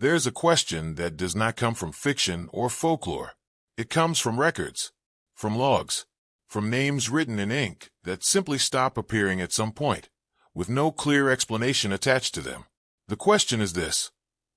There's a question that does not come from fiction or folklore. It comes from records, from logs, from names written in ink that simply stop appearing at some point, with no clear explanation attached to them. The question is this: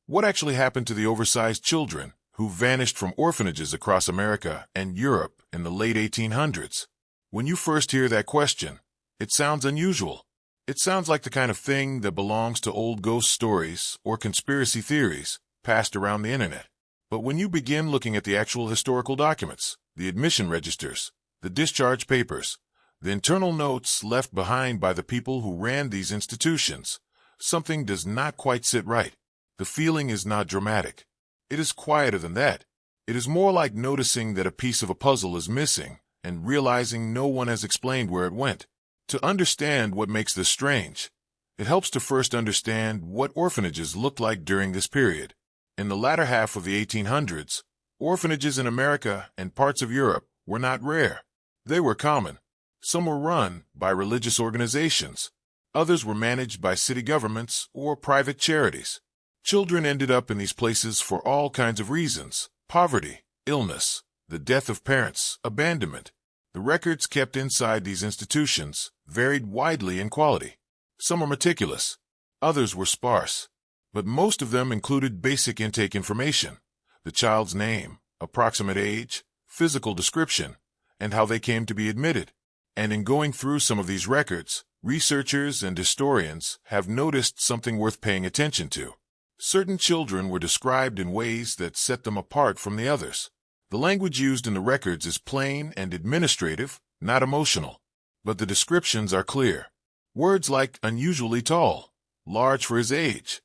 what actually happened to the oversized children who vanished from orphanages across America and Europe in the late 1800s? When you first hear that question, it sounds unusual. It sounds like the kind of thing that belongs to old ghost stories or conspiracy theories passed around the internet. But when you begin looking at the actual historical documents, the admission registers, the discharge papers, the internal notes left behind by the people who ran these institutions, something does not quite sit right. The feeling is not dramatic. It is quieter than that. It is more like noticing that a piece of a puzzle is missing and realizing no one has explained where it went. To understand what makes this strange, it helps to first understand what orphanages looked like during this period. In the latter half of the 1800s, orphanages in America and parts of Europe were not rare. They were common. Some were run by religious organizations. Others were managed by city governments or private charities. Children ended up in these places for all kinds of reasons: poverty, illness, the death of parents, abandonment. The records kept inside these institutions varied widely in quality. Some were meticulous, others were sparse, but most of them included basic intake information: the child's name, approximate age, physical description, and how they came to be admitted. And in going through some of these records, researchers and historians have noticed something worth paying attention to. Certain children were described in ways that set them apart from the others. The language used in the records is plain and administrative, not emotional. But the descriptions are clear. Words like unusually tall, large for his age,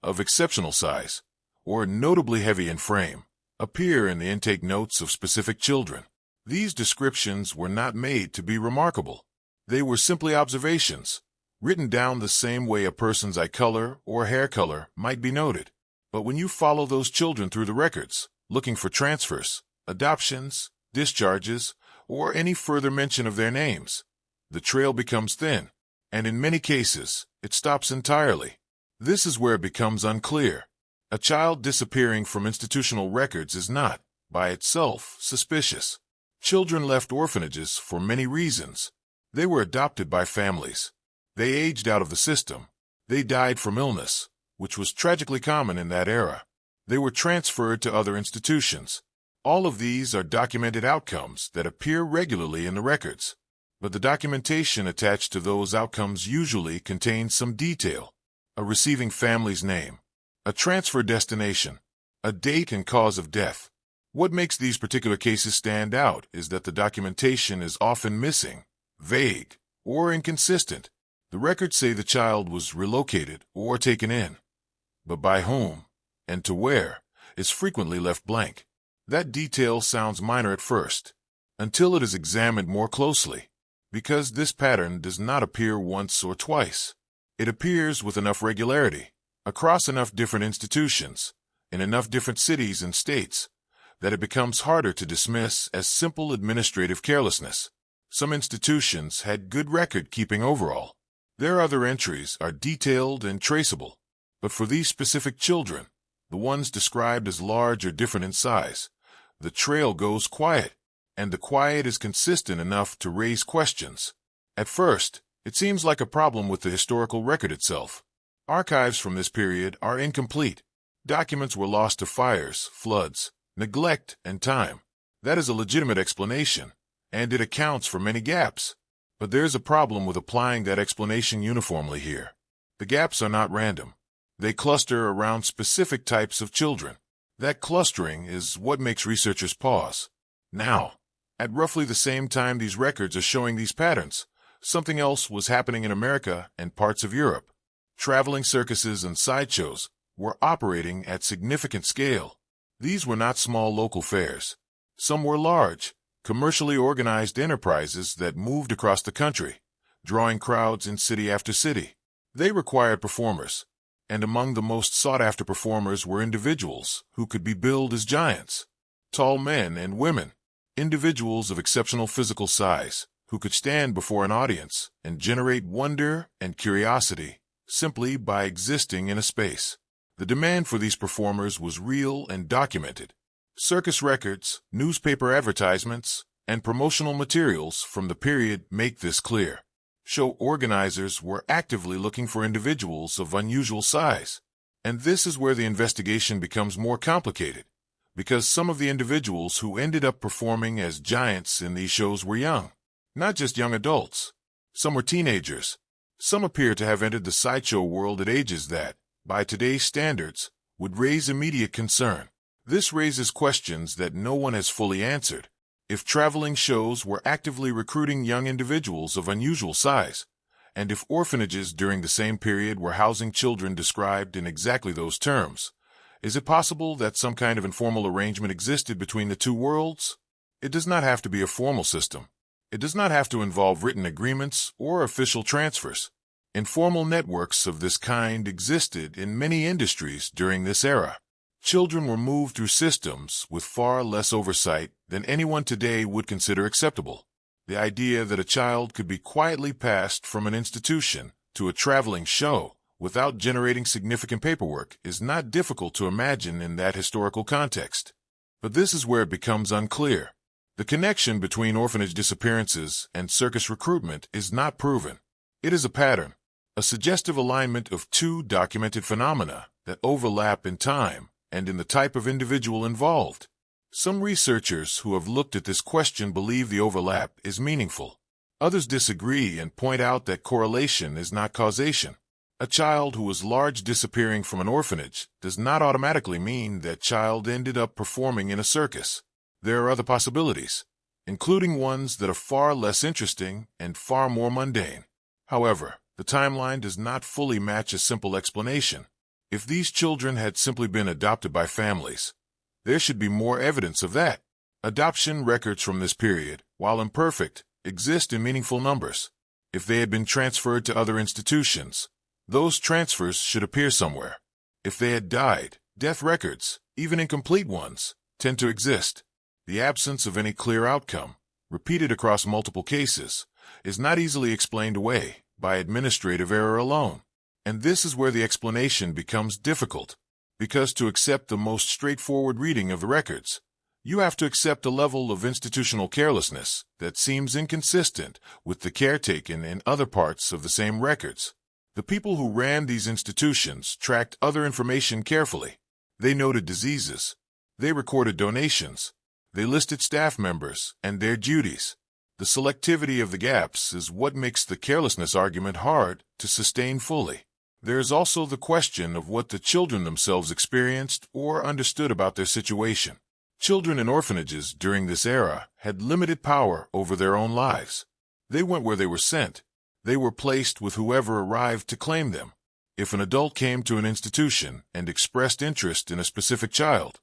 of exceptional size, or notably heavy in frame, appear in the intake notes of specific children. These descriptions were not made to be remarkable. They were simply observations, written down the same way a person's eye color or hair color might be noted. But when you follow those children through the records, looking for transfers, adoptions, discharges, or any further mention of their names, the trail becomes thin, and in many cases, it stops entirely. This is where it becomes unclear. A child disappearing from institutional records is not, by itself, suspicious. Children left orphanages for many reasons. They were adopted by families. They aged out of the system. They died from illness, which was tragically common in that era. They were transferred to other institutions. All of these are documented outcomes that appear regularly in the records. But the documentation attached to those outcomes usually contains some detail: a receiving family's name, a transfer destination, a date and cause of death. What makes these particular cases stand out is that the documentation is often missing, vague, or inconsistent. The records say the child was relocated or taken in, but by whom and to where is frequently left blank. That detail sounds minor at first, until it is examined more closely, because this pattern does not appear once or twice. It appears with enough regularity, across enough different institutions, in enough different cities and states, that it becomes harder to dismiss as simple administrative carelessness. Some institutions had good record-keeping overall. Their other entries are detailed and traceable. But for these specific children, the ones described as large or different in size, the trail goes quiet, and the quiet is consistent enough to raise questions. At first, it seems like a problem with the historical record itself. Archives from this period are incomplete. Documents were lost to fires, floods, neglect, and time. That is a legitimate explanation, and it accounts for many gaps. But there's a problem with applying that explanation uniformly here. The gaps are not random. They cluster around specific types of children. That clustering is what makes researchers pause. Now, at roughly the same time these records are showing these patterns, something else was happening in America and parts of Europe. Traveling circuses and sideshows were operating at significant scale. These were not small local fairs. Some were large, commercially organized enterprises that moved across the country, drawing crowds in city after city. They required performers, and among the most sought-after performers were individuals who could be billed as giants. Tall men and women, individuals of exceptional physical size, who could stand before an audience and generate wonder and curiosity simply by existing in a space. The demand for these performers was real and documented. Circus records, newspaper advertisements, and promotional materials from the period make this clear. Show organizers were actively looking for individuals of unusual size. And this is where the investigation becomes more complicated, because some of the individuals who ended up performing as giants in these shows were young. Not just young adults. Some were teenagers. Some appear to have entered the sideshow world at ages that, by today's standards, would raise immediate concern. This raises questions that no one has fully answered. If traveling shows were actively recruiting young individuals of unusual size, and if orphanages during the same period were housing children described in exactly those terms, is it possible that some kind of informal arrangement existed between the two worlds? It does not have to be a formal system. It does not have to involve written agreements or official transfers. Informal networks of this kind existed in many industries during this era. Children were moved through systems with far less oversight than anyone today would consider acceptable. The idea that a child could be quietly passed from an institution to a traveling show without generating significant paperwork is not difficult to imagine in that historical context. But this is where it becomes unclear. The connection between orphanage disappearances and circus recruitment is not proven. It is a pattern, a suggestive alignment of two documented phenomena that overlap in time and in the type of individual involved. Some researchers who have looked at this question believe the overlap is meaningful. Others disagree and point out that correlation is not causation. A child who was large disappearing from an orphanage does not automatically mean that child ended up performing in a circus. There are other possibilities, including ones that are far less interesting and far more mundane. However, the timeline does not fully match a simple explanation. If these children had simply been adopted by families, there should be more evidence of that. Adoption records from this period, while imperfect, exist in meaningful numbers. If they had been transferred to other institutions, those transfers should appear somewhere. If they had died, death records, even incomplete ones, tend to exist. The absence of any clear outcome, repeated across multiple cases, is not easily explained away by administrative error alone. And this is where the explanation becomes difficult, because to accept the most straightforward reading of the records, you have to accept a level of institutional carelessness that seems inconsistent with the care taken in other parts of the same records. The people who ran these institutions tracked other information carefully. They noted diseases. They recorded donations. They listed staff members and their duties. The selectivity of the gaps is what makes the carelessness argument hard to sustain fully. There is also the question of what the children themselves experienced or understood about their situation. Children in orphanages during this era had limited power over their own lives. They went where they were sent. They were placed with whoever arrived to claim them. If an adult came to an institution and expressed interest in a specific child,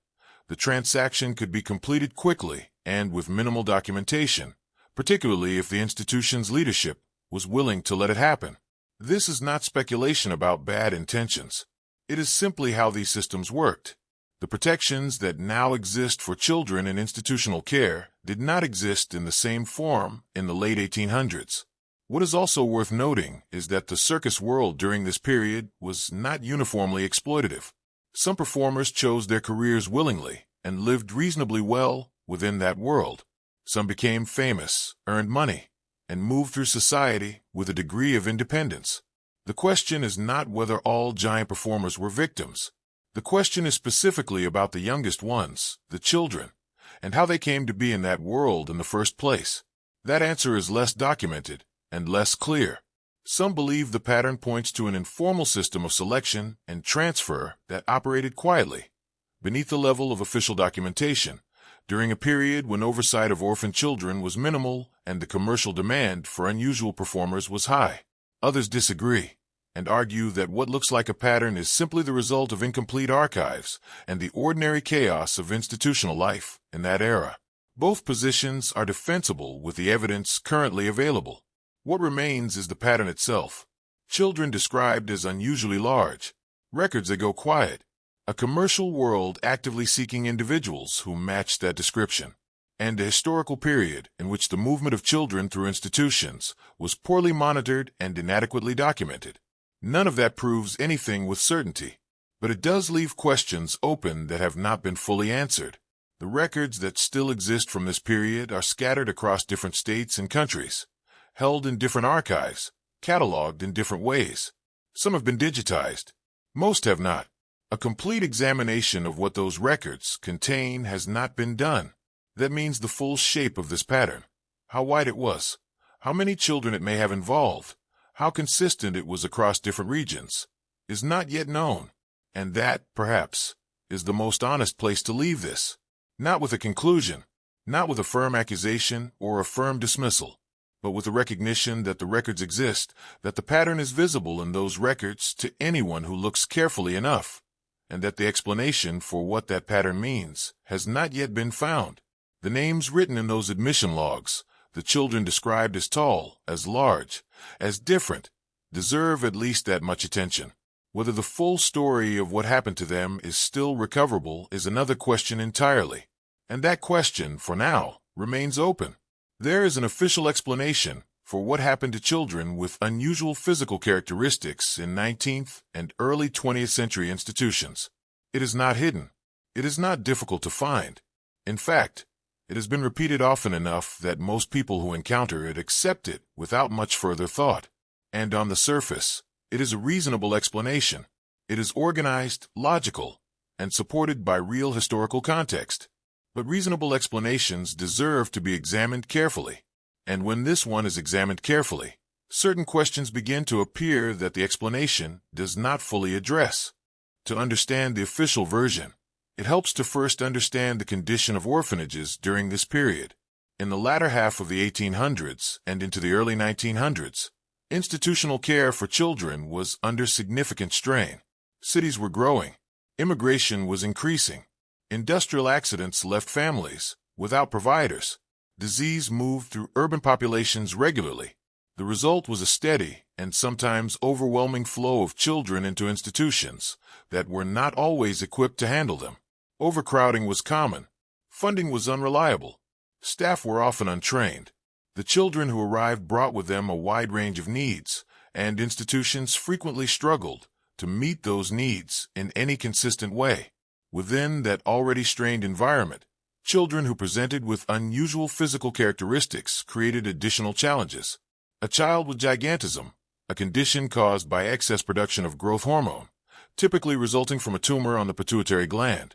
the transaction could be completed quickly and with minimal documentation, particularly if the institution's leadership was willing to let it happen. This is not speculation about bad intentions. It is simply how these systems worked. The protections that now exist for children in institutional care did not exist in the same form in the late 1800s. What is also worth noting is that the circus world during this period was not uniformly exploitative. Some performers chose their careers willingly and lived reasonably well within that world. Some became famous, earned money, and moved through society with a degree of independence. The question is not whether all giant performers were victims. The question is specifically about the youngest ones, the children, and how they came to be in that world in the first place. That answer is less documented and less clear. Some believe the pattern points to an informal system of selection and transfer that operated quietly, beneath the level of official documentation, during a period when oversight of orphan children was minimal and the commercial demand for unusual performers was high. Others disagree and argue that what looks like a pattern is simply the result of incomplete archives and the ordinary chaos of institutional life in that era. Both positions are defensible with the evidence currently available. What remains is the pattern itself. Children described as unusually large, records that go quiet, a commercial world actively seeking individuals who match that description, and a historical period in which the movement of children through institutions was poorly monitored and inadequately documented. None of that proves anything with certainty. But it does leave questions open that have not been fully answered. The records that still exist from this period are scattered across different states and countries, held in different archives, cataloged in different ways. Some have been digitized. Most have not. A complete examination of what those records contain has not been done. That means the full shape of this pattern, how wide it was, how many children it may have involved, how consistent it was across different regions, is not yet known. And that, perhaps, is the most honest place to leave this. Not with a conclusion, not with a firm accusation or a firm dismissal, but with the recognition that the records exist, that the pattern is visible in those records to anyone who looks carefully enough, and that the explanation for what that pattern means has not yet been found. The names written in those admission logs, the children described as tall, as large, as different, deserve at least that much attention. Whether the full story of what happened to them is still recoverable is another question entirely, and that question, for now, remains open. There is an official explanation for what happened to children with unusual physical characteristics in 19th and early 20th century institutions. It is not hidden. It is not difficult to find. In fact, it has been repeated often enough that most people who encounter it accept it without much further thought. And on the surface, it is a reasonable explanation. It is organized, logical, and supported by real historical context. But reasonable explanations deserve to be examined carefully. And when this one is examined carefully, certain questions begin to appear that the explanation does not fully address. To understand the official version, it helps to first understand the condition of orphanages during this period. In the latter half of the 1800s and into the early 1900s, institutional care for children was under significant strain. Cities were growing. Immigration was increasing. Industrial accidents left families without providers. Disease moved through urban populations regularly. The result was a steady and sometimes overwhelming flow of children into institutions that were not always equipped to handle them. Overcrowding was common. Funding was unreliable. Staff were often untrained. The children who arrived brought with them a wide range of needs, and institutions frequently struggled to meet those needs in any consistent way. Within that already strained environment, children who presented with unusual physical characteristics created additional challenges. A child with gigantism, a condition caused by excess production of growth hormone, typically resulting from a tumor on the pituitary gland,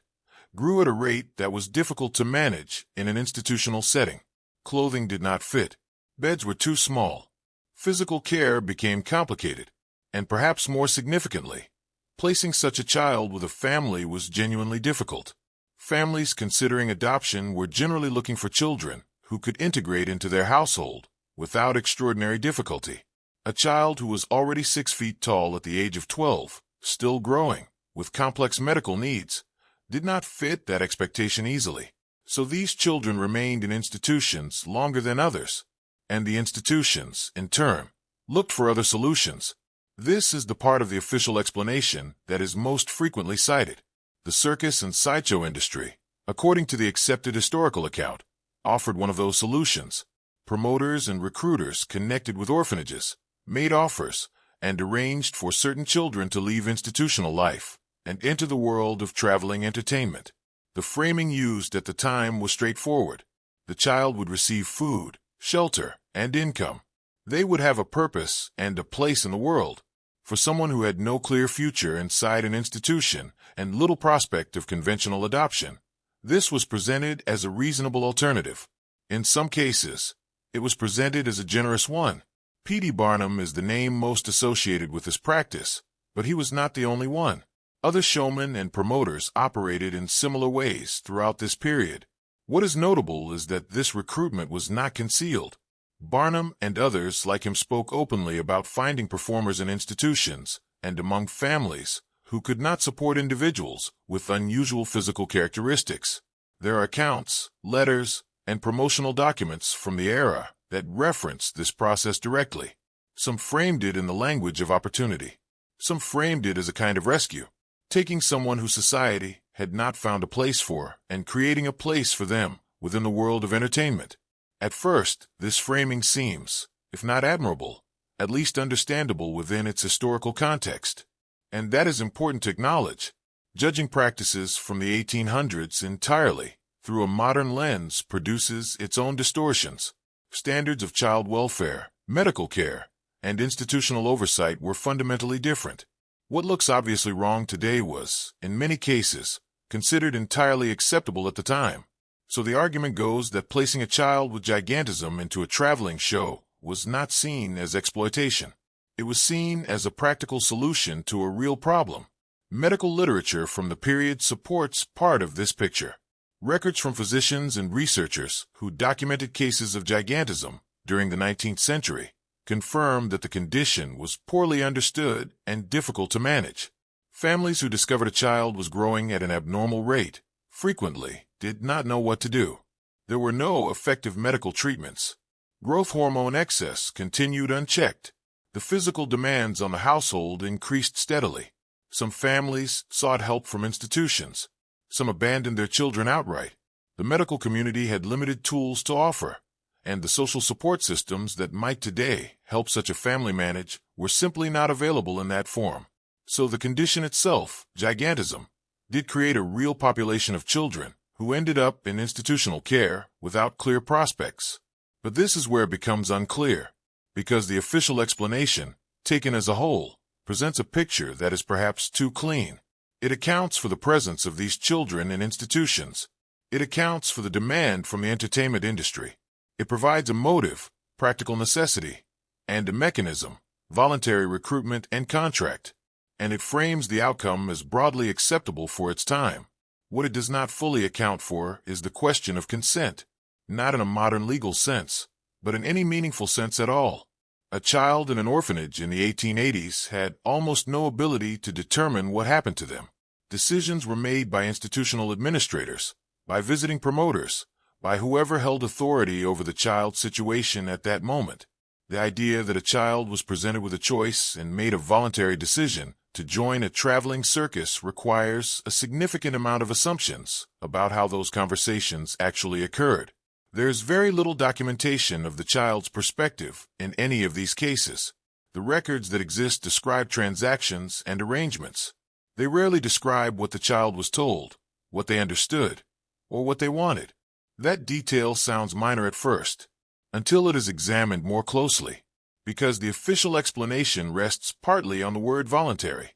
grew at a rate that was difficult to manage in an institutional setting. Clothing did not fit. Beds were too small. Physical care became complicated. And perhaps more significantly, placing such a child with a family was genuinely difficult. Families considering adoption were generally looking for children who could integrate into their household without extraordinary difficulty. A child who was already 6 feet tall at the age of 12, still growing, with complex medical needs, did not fit that expectation easily. So these children remained in institutions longer than others, and the institutions, in turn, looked for other solutions. This is the part of the official explanation that is most frequently cited. The circus and sideshow industry, according to the accepted historical account, offered one of those solutions. Promoters and recruiters connected with orphanages, made offers, and arranged for certain children to leave institutional life and enter the world of traveling entertainment. The framing used at the time was straightforward. The child would receive food, shelter, and income. They would have a purpose and a place in the world. For someone who had no clear future inside an institution and little prospect of conventional adoption, this was presented as a reasonable alternative. In some cases, it was presented as a generous one. P.D. Barnum is the name most associated with this practice, but he was not the only one. Other showmen and promoters operated in similar ways throughout this period. What is notable is that this recruitment was not concealed. Barnum and others like him spoke openly about finding performers in institutions and among families who could not support individuals with unusual physical characteristics. There are accounts, letters, and promotional documents from the era that reference this process directly. Some framed it in the language of opportunity. Some framed it as a kind of rescue, taking someone who society had not found a place for and creating a place for them within the world of entertainment. At first, this framing seems, if not admirable, at least understandable within its historical context. And that is important to acknowledge. Judging practices from the 1800s entirely through a modern lens produces its own distortions. Standards of child welfare, medical care, and institutional oversight were fundamentally different. What looks obviously wrong today was, in many cases, considered entirely acceptable at the time. So the argument goes that placing a child with gigantism into a traveling show was not seen as exploitation. It was seen as a practical solution to a real problem. Medical literature from the period supports part of this picture. Records from physicians and researchers who documented cases of gigantism during the 19th century confirm that the condition was poorly understood and difficult to manage. Families who discovered a child was growing at an abnormal rate frequently did not know what to do. There were no effective medical treatments. Growth hormone excess continued unchecked. The physical demands on the household increased steadily. Some families sought help from institutions. Some abandoned their children outright. The medical community had limited tools to offer, and the social support systems that might today help such a family manage were simply not available in that form. So the condition itself, gigantism, did create a real population of children who ended up in institutional care without clear prospects. But this is where it becomes unclear, because the official explanation, taken as a whole, presents a picture that is perhaps too clean. It accounts for the presence of these children in institutions. It accounts for the demand from the entertainment industry. It provides a motive, practical necessity, and a mechanism, voluntary recruitment and contract. And it frames the outcome as broadly acceptable for its time. What it does not fully account for is the question of consent, not in a modern legal sense, but in any meaningful sense at all. A child in an orphanage in the 1880s had almost no ability to determine what happened to them. Decisions were made by institutional administrators, by visiting promoters, by whoever held authority over the child's situation at that moment. The idea that a child was presented with a choice and made a voluntary decision to join a traveling circus requires a significant amount of assumptions about how those conversations actually occurred. There's very little documentation of the child's perspective in any of these cases. The records that exist describe transactions and arrangements. They rarely describe what the child was told, what they understood, or what they wanted. That detail sounds minor at first, until it is examined more closely, because the official explanation rests partly on the word voluntary.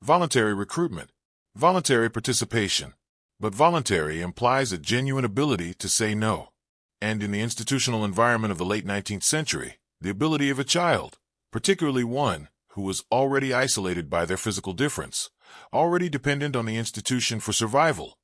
Voluntary recruitment, voluntary participation. But voluntary implies a genuine ability to say no. And in the institutional environment of the late 19th century, the ability of a child, particularly one who was already isolated by their physical difference, already dependent on the institution for survival,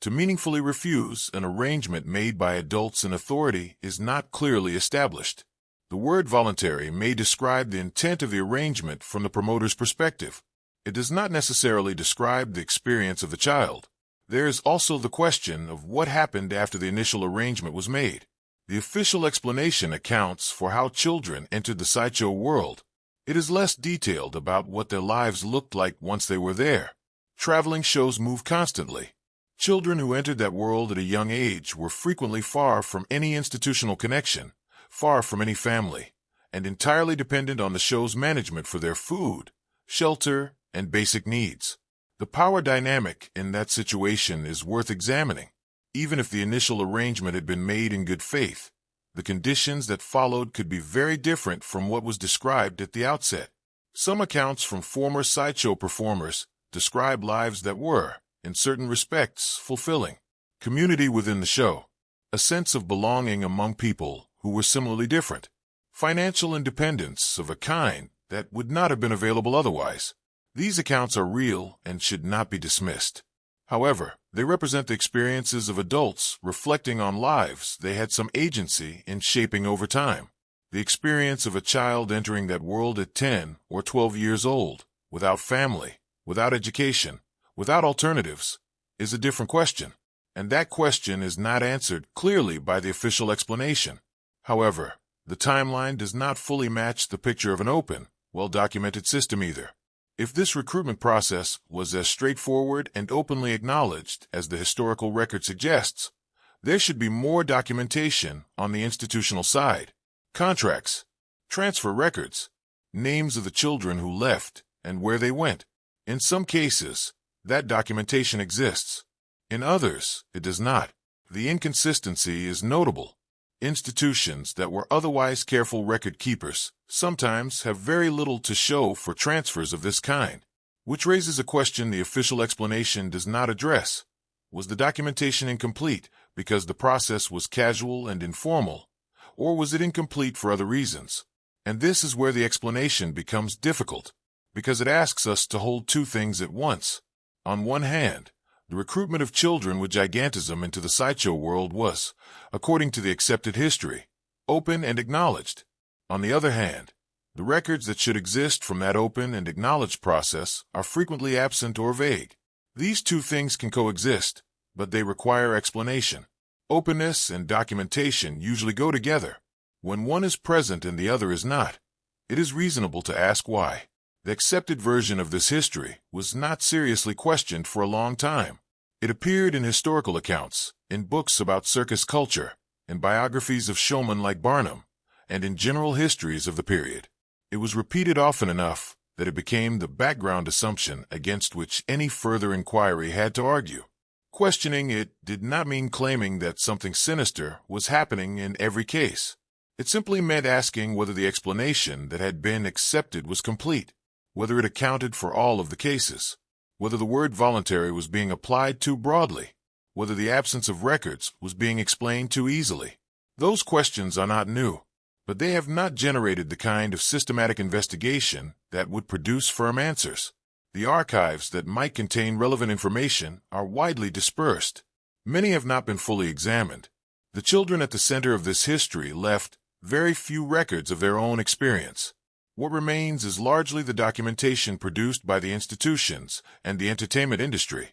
to meaningfully refuse an arrangement made by adults in authority is not clearly established. The word voluntary may describe the intent of the arrangement from the promoter's perspective. It does not necessarily describe the experience of the child. There is also the question of what happened after the initial arrangement was made. The official explanation accounts for how children entered the sideshow world. It is less detailed about what their lives looked like once they were there. Traveling shows move constantly. Children who entered that world at a young age were frequently far from any institutional connection, far from any family, and entirely dependent on the show's management for their food, shelter, and basic needs. The power dynamic in that situation is worth examining. Even if the initial arrangement had been made in good faith, the conditions that followed could be very different from what was described at the outset. Some accounts from former sideshow performers describe lives that were, in certain respects, fulfilling. Community within the show, a sense of belonging among people who were similarly different, financial independence of a kind that would not have been available otherwise. These accounts are real and should not be dismissed. However, they represent the experiences of adults reflecting on lives they had some agency in shaping over time. The experience of a child entering that world at 10 or 12 years old, without family, without education, without alternatives, is a different question, and that question is not answered clearly by the official explanation. However, the timeline does not fully match the picture of an open, well-documented system either. If this recruitment process was as straightforward and openly acknowledged as the historical record suggests, there should be more documentation on the institutional side. Contracts, transfer records, names of the children who left and where they went. In some cases, that documentation exists. In others, it does not. The inconsistency is notable. Institutions that were otherwise careful record keepers sometimes have very little to show for transfers of this kind, which raises a question the official explanation does not address. Was the documentation incomplete because the process was casual and informal, or was it incomplete for other reasons? And this is where the explanation becomes difficult, because it asks us to hold two things at once. On one hand, the recruitment of children with gigantism into the sideshow world was, according to the accepted history, open and acknowledged. On the other hand, the records that should exist from that open and acknowledged process are frequently absent or vague. These two things can coexist, but they require explanation. Openness and documentation usually go together. When one is present and the other is not, it is reasonable to ask why. The accepted version of this history was not seriously questioned for a long time. It appeared in historical accounts, in books about circus culture, in biographies of showmen like Barnum, and in general histories of the period. It was repeated often enough that it became the background assumption against which any further inquiry had to argue. Questioning it did not mean claiming that something sinister was happening in every case. It simply meant asking whether the explanation that had been accepted was complete, whether it accounted for all of the cases, whether the word voluntary was being applied too broadly, whether the absence of records was being explained too easily. Those questions are not new, but they have not generated the kind of systematic investigation that would produce firm answers. The archives that might contain relevant information are widely dispersed. Many have not been fully examined. The children at the center of this history left very few records of their own experience. What remains is largely the documentation produced by the institutions and the entertainment industry,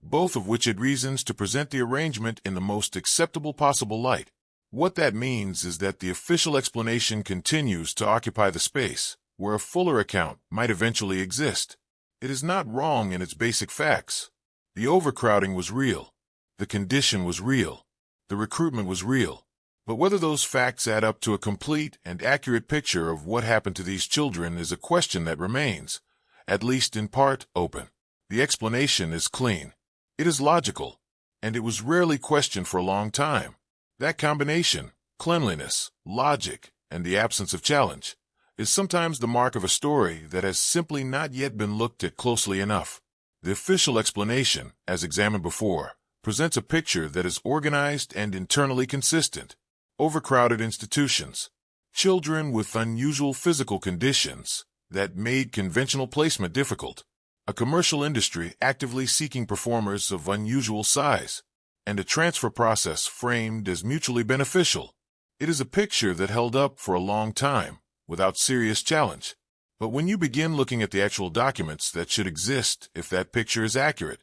both of which had reasons to present the arrangement in the most acceptable possible light. What that means is that the official explanation continues to occupy the space where a fuller account might eventually exist. It is not wrong in its basic facts. The overcrowding was real. The condition was real. The recruitment was real. But whether those facts add up to a complete and accurate picture of what happened to these children is a question that remains, at least in part, open. The explanation is clean. It is logical, and it was rarely questioned for a long time. That combination, cleanliness, logic, and the absence of challenge, is sometimes the mark of a story that has simply not yet been looked at closely enough. The official explanation, as examined before, presents a picture that is organized and internally consistent. Overcrowded institutions, children with unusual physical conditions that made conventional placement difficult, a commercial industry actively seeking performers of unusual size, and a transfer process framed as mutually beneficial. It is a picture that held up for a long time, without serious challenge. But when you begin looking at the actual documents that should exist if that picture is accurate,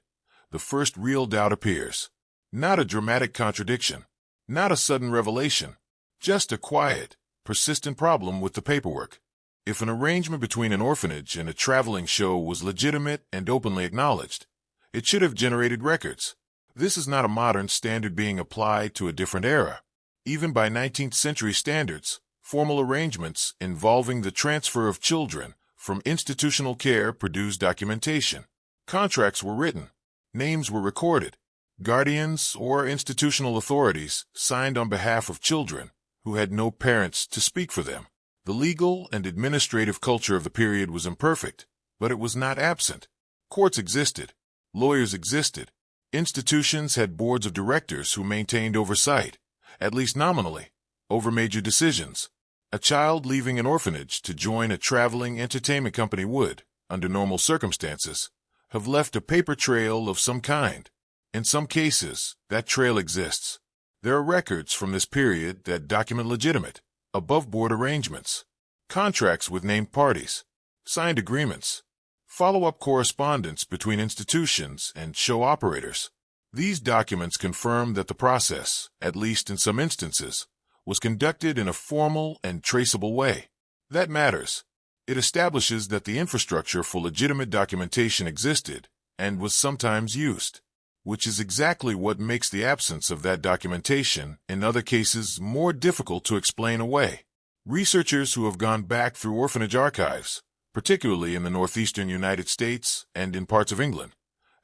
the first real doubt appears. Not a dramatic contradiction. Not a sudden revelation, just a quiet, persistent problem with the paperwork. If an arrangement between an orphanage and a traveling show was legitimate and openly acknowledged, it should have generated records. This is not a modern standard being applied to a different era. Even by 19th century standards, formal arrangements involving the transfer of children from institutional care produced documentation. Contracts were written. Names were recorded. Guardians or institutional authorities signed on behalf of children who had no parents to speak for them. The legal and administrative culture of the period was imperfect, but it was not absent. Courts existed. Lawyers existed. Institutions had boards of directors who maintained oversight, at least nominally, over major decisions. A child leaving an orphanage to join a traveling entertainment company would, under normal circumstances, have left a paper trail of some kind. In some cases, that trail exists. There are records from this period that document legitimate, above-board arrangements, contracts with named parties, signed agreements, follow-up correspondence between institutions and show operators. These documents confirm that the process, at least in some instances, was conducted in a formal and traceable way. That matters. It establishes that the infrastructure for legitimate documentation existed and was sometimes used, which is exactly what makes the absence of that documentation, in other cases, more difficult to explain away. Researchers who have gone back through orphanage archives particularly in the northeastern United States and in parts of England,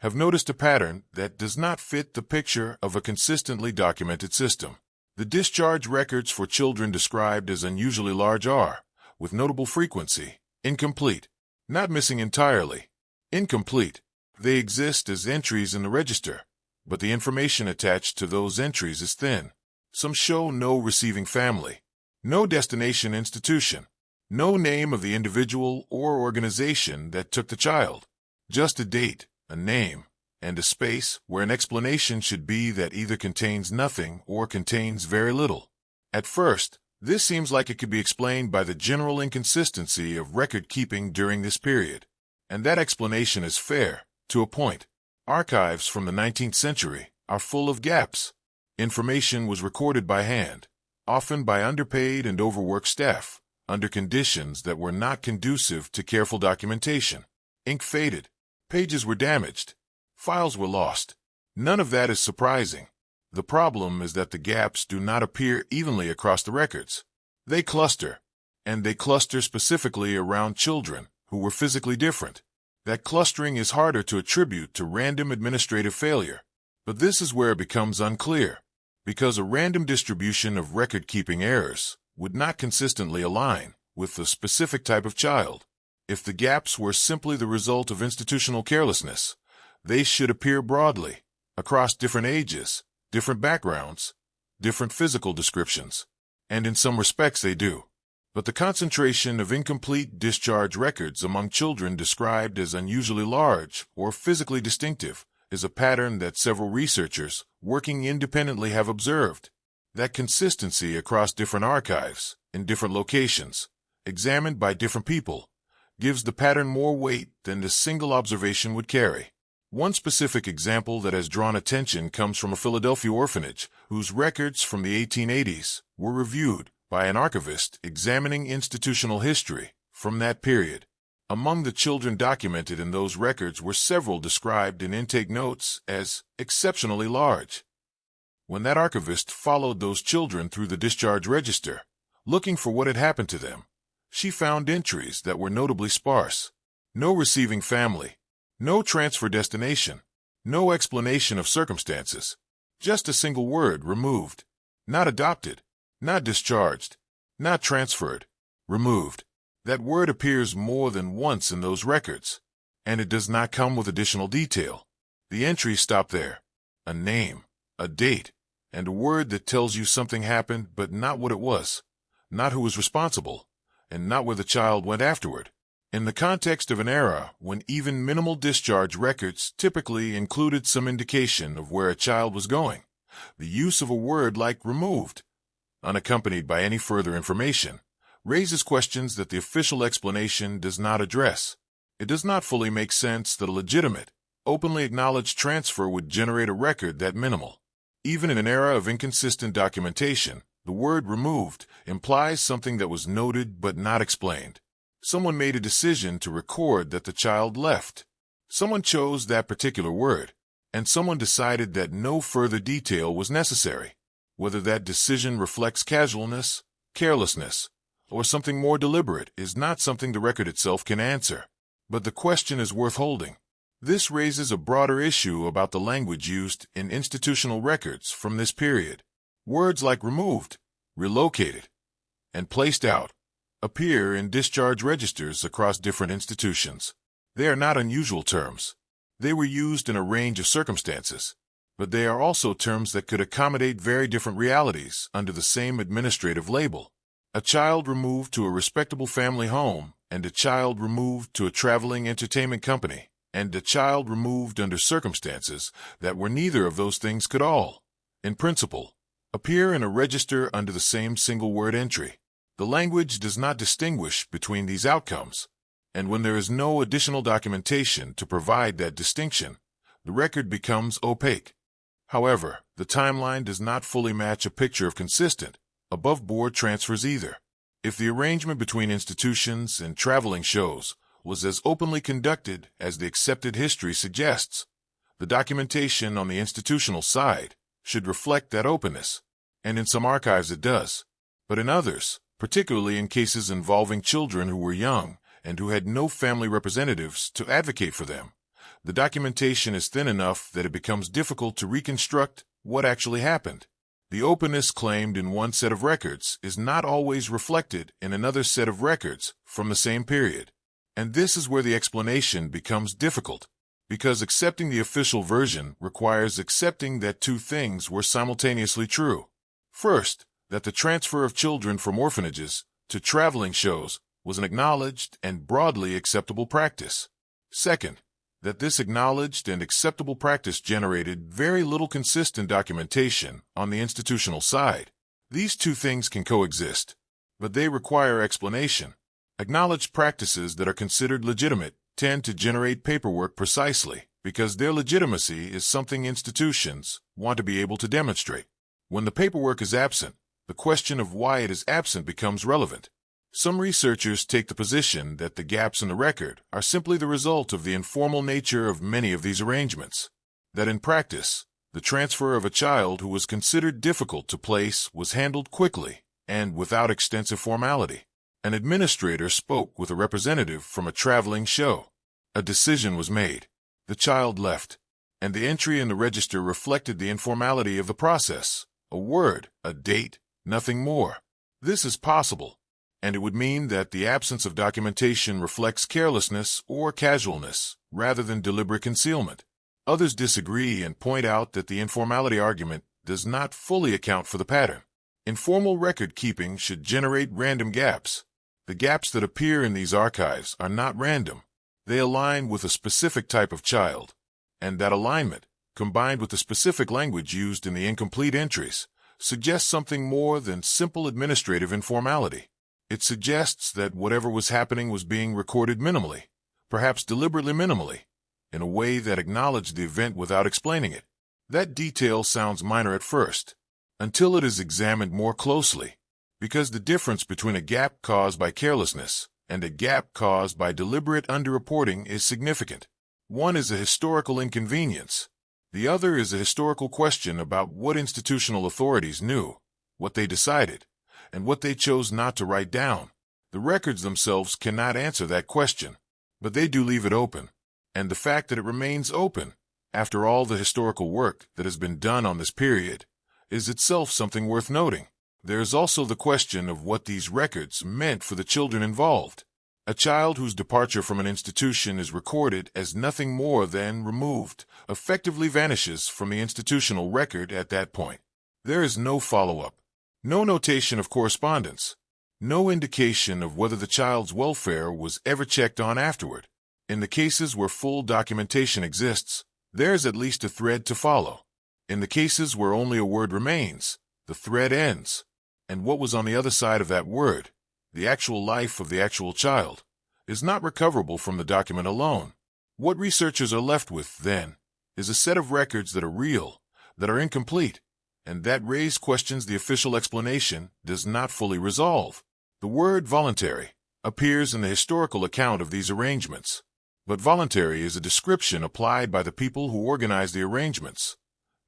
have noticed a pattern that does not fit the picture of a consistently documented system. The discharge records for children described as unusually large are, with notable frequency, incomplete. Not missing entirely. Incomplete. They exist as entries in the register, but the information attached to those entries is thin. Some show no receiving family, no destination institution, no name of the individual or organization that took the child, just a date, a name, and a space where an explanation should be that either contains nothing or contains very little. At first, this seems like it could be explained by the general inconsistency of record-keeping during this period, and that explanation is fair, to a point. Archives from the 19th century are full of gaps. Information was recorded by hand, often by underpaid and overworked staff, under conditions that were not conducive to careful documentation. Ink faded. Pages were damaged. Files were lost. None of that is surprising. The problem is that the gaps do not appear evenly across the records. They cluster, and they cluster specifically around children who were physically different. That clustering is harder to attribute to random administrative failure. But this is where it becomes unclear, because a random distribution of record-keeping errors would not consistently align with the specific type of child. If the gaps were simply the result of institutional carelessness, they should appear broadly, across different ages, different backgrounds, different physical descriptions, and in some respects they do. But the concentration of incomplete discharge records among children described as unusually large or physically distinctive is a pattern that several researchers working independently have observed. That consistency across different archives, in different locations, examined by different people, gives the pattern more weight than the single observation would carry. One specific example that has drawn attention comes from a Philadelphia orphanage whose records from the 1880s were reviewed by an archivist examining institutional history from that period. Among the children documented in those records were several described in intake notes as exceptionally large. When that archivist followed those children through the discharge register, looking for what had happened to them, she found entries that were notably sparse. No receiving family, no transfer destination, no explanation of circumstances, just a single word removed. Not adopted, not discharged, not transferred, removed. That word appears more than once in those records, and it does not come with additional detail. The entries stop there. A name, a date, and a word that tells you something happened but not what it was, not who was responsible, and not where the child went afterward. In the context of an era when even minimal discharge records typically included some indication of where a child was going, the use of a word like removed, unaccompanied by any further information, raises questions that the official explanation does not address. It does not fully make sense that a legitimate, openly acknowledged transfer would generate a record that minimal. Even in an era of inconsistent documentation, the word removed implies something that was noted but not explained. Someone made a decision to record that the child left. Someone chose that particular word, and someone decided that no further detail was necessary. Whether that decision reflects casualness, carelessness, or something more deliberate is not something the record itself can answer. But the question is worth holding. This raises a broader issue about the language used in institutional records from this period. Words like removed, relocated, and placed out appear in discharge registers across different institutions. They are not unusual terms. They were used in a range of circumstances, but they are also terms that could accommodate very different realities under the same administrative label. A child removed to a respectable family home, and a child removed to a traveling entertainment company, and a child removed under circumstances that were neither of those things could all, in principle, appear in a register under the same single word entry. The language does not distinguish between these outcomes, and when there is no additional documentation to provide that distinction, the record becomes opaque. However, the timeline does not fully match a picture of consistent, above-board transfers either. If the arrangement between institutions and traveling shows was as openly conducted as the accepted history suggests, the documentation on the institutional side should reflect that openness, and in some archives it does. But in others, particularly in cases involving children who were young and who had no family representatives to advocate for them. The documentation is thin enough that it becomes difficult to reconstruct what actually happened. The openness claimed in one set of records is not always reflected in another set of records from the same period. And this is where the explanation becomes difficult, because accepting the official version requires accepting that two things were simultaneously true. First, that the transfer of children from orphanages to traveling shows was an acknowledged and broadly acceptable practice. Second, that this acknowledged and acceptable practice generated very little consistent documentation on the institutional side. These two things can coexist, but they require explanation. Acknowledged practices that are considered legitimate tend to generate paperwork precisely because their legitimacy is something institutions want to be able to demonstrate. When the paperwork is absent, the question of why it is absent becomes relevant. Some researchers take the position that the gaps in the record are simply the result of the informal nature of many of these arrangements. That in practice, the transfer of a child who was considered difficult to place was handled quickly and without extensive formality. An administrator spoke with a representative from a traveling show. A decision was made. The child left, and the entry in the register reflected the informality of the process. A word, a date, nothing more. This is possible, and it would mean that the absence of documentation reflects carelessness or casualness rather than deliberate concealment. Others disagree and point out that the informality argument does not fully account for the pattern. Informal record-keeping should generate random gaps. The gaps that appear in these archives are not random. They align with a specific type of child, and that alignment, combined with the specific language used in the incomplete entries, suggests something more than simple administrative informality. It suggests that whatever was happening was being recorded minimally, perhaps deliberately minimally, in a way that acknowledged the event without explaining it. That detail sounds minor at first, until it is examined more closely, because the difference between a gap caused by carelessness and a gap caused by deliberate underreporting is significant. One is a historical inconvenience. The other is a historical question about what institutional authorities knew, what they decided, and what they chose not to write down. The records themselves cannot answer that question, but they do leave it open. And the fact that it remains open, after all the historical work that has been done on this period, is itself something worth noting. There is also the question of what these records meant for the children involved. A child whose departure from an institution is recorded as nothing more than removed effectively vanishes from the institutional record at that point. There is no follow-up, no notation of correspondence, no indication of whether the child's welfare was ever checked on afterward. In the cases where full documentation exists, there is at least a thread to follow. In the cases where only a word remains, the thread ends. And what was on the other side of that word, the actual life of the actual child, is not recoverable from the document alone. What researchers are left with, then, is a set of records that are real, that are incomplete, and that raise questions the official explanation does not fully resolve. The word voluntary appears in the historical account of these arrangements, but voluntary is a description applied by the people who organize the arrangements,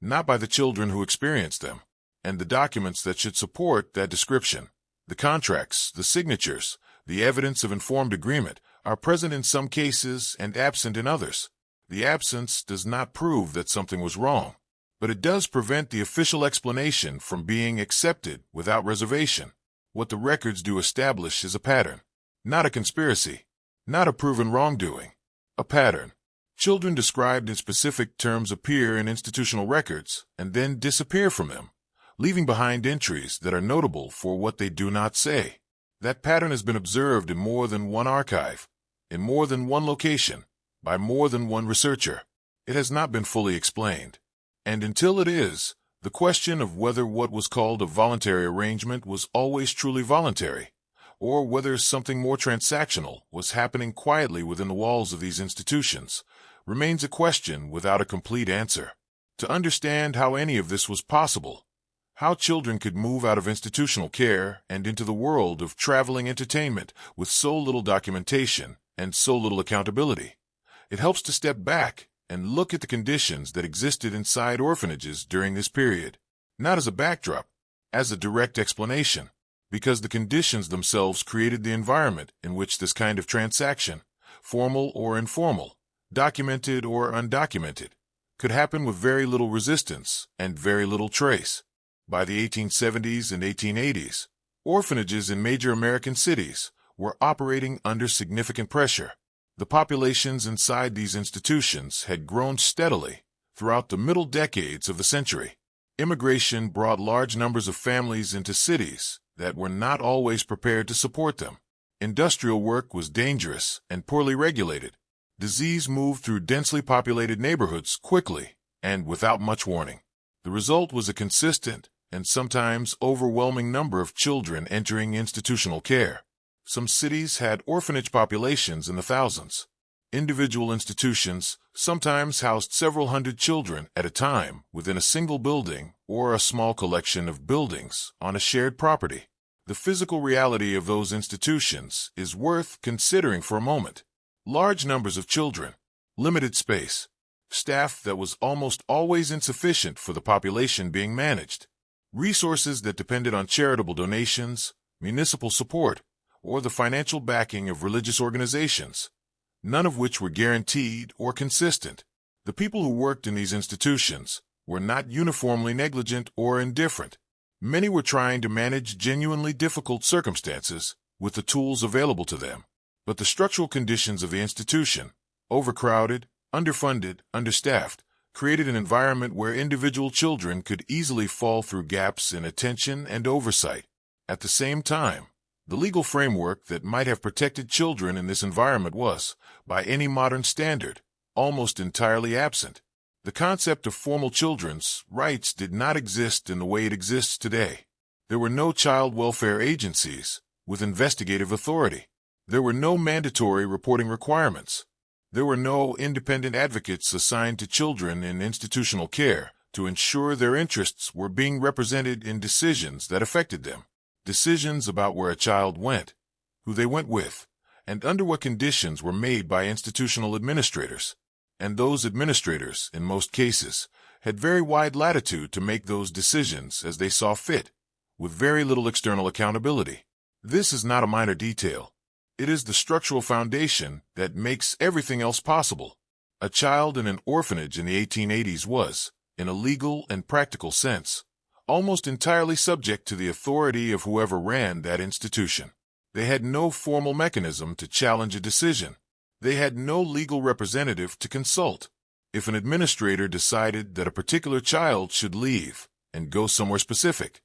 not by the children who experience them. And the documents that should support that description, the contracts, the signatures, the evidence of informed agreement, are present in some cases and absent in others. The absence does not prove that something was wrong, but it does prevent the official explanation from being accepted without reservation. What the records do establish is a pattern, not a conspiracy, not a proven wrongdoing, a pattern. Children described in specific terms appear in institutional records and then disappear from them, leaving behind entries that are notable for what they do not say. That pattern has been observed in more than one archive, in more than one location, by more than one researcher. It has not been fully explained. And until it is, the question of whether what was called a voluntary arrangement was always truly voluntary, or whether something more transactional was happening quietly within the walls of these institutions, remains a question without a complete answer. To understand how any of this was possible, how children could move out of institutional care and into the world of traveling entertainment with so little documentation and so little accountability, it helps to step back and look at the conditions that existed inside orphanages during this period, not as a backdrop, as a direct explanation. because the conditions themselves created the environment in which this kind of transaction, formal or informal, documented or undocumented, could happen with very little resistance and very little trace. By the 1870s and 1880s, orphanages in major American cities were operating under significant pressure. The populations inside these institutions had grown steadily throughout the middle decades of the century. Immigration brought large numbers of families into cities that were not always prepared to support them. Industrial work was dangerous and poorly regulated. Disease moved through densely populated neighborhoods quickly and without much warning. The result was a consistent and sometimes overwhelming number of children entering institutional care. Some cities had orphanage populations in the thousands. Individual institutions sometimes housed several hundred children at a time within a single building or a small collection of buildings on a shared property. The physical reality of those institutions is worth considering for a moment. Large numbers of children, limited space, staff that was almost always insufficient for the population being managed, resources that depended on charitable donations, municipal support, or the financial backing of religious organizations, none of which were guaranteed or consistent. The people who worked in these institutions were not uniformly negligent or indifferent. Many were trying to manage genuinely difficult circumstances with the tools available to them. But the structural conditions of the institution, overcrowded, underfunded, understaffed, created an environment where individual children could easily fall through gaps in attention and oversight. At the same time, the legal framework that might have protected children in this environment was, by any modern standard, almost entirely absent. The concept of formal children's rights did not exist in the way it exists today. There were no child welfare agencies with investigative authority. There were no mandatory reporting requirements. There were no independent advocates assigned to children in institutional care to ensure their interests were being represented in decisions that affected them. Decisions about where a child went, who they went with, and under what conditions were made by institutional administrators. And those administrators, in most cases, had very wide latitude to make those decisions as they saw fit, with very little external accountability. This is not a minor detail. It is the structural foundation that makes everything else possible. A child in an orphanage in the 1880s was, in a legal and practical sense, almost entirely subject to the authority of whoever ran that institution. They had no formal mechanism to challenge a decision. They had no legal representative to consult. If an administrator decided that a particular child should leave and go somewhere specific,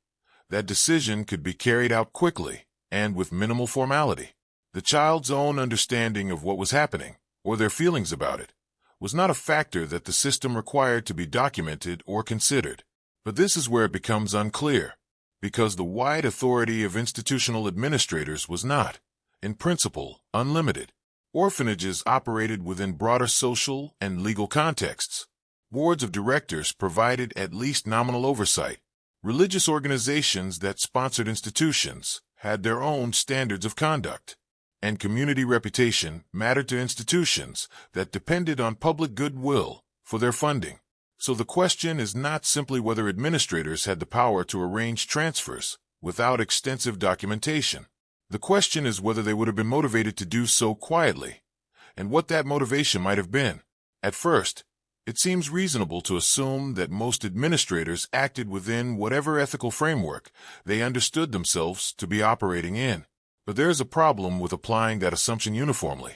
that decision could be carried out quickly and with minimal formality. The child's own understanding of what was happening, or their feelings about it, was not a factor that the system required to be documented or considered. But this is where it becomes unclear, because the wide authority of institutional administrators was not, in principle, unlimited. Orphanages operated within broader social and legal contexts. Boards of directors provided at least nominal oversight. Religious organizations that sponsored institutions had their own standards of conduct. And community reputation mattered to institutions that depended on public goodwill for their funding. So the question is not simply whether administrators had the power to arrange transfers without extensive documentation. The question is whether they would have been motivated to do so quietly, and what that motivation might have been. At first, it seems reasonable to assume that most administrators acted within whatever ethical framework they understood themselves to be operating in. But there is a problem with applying that assumption uniformly,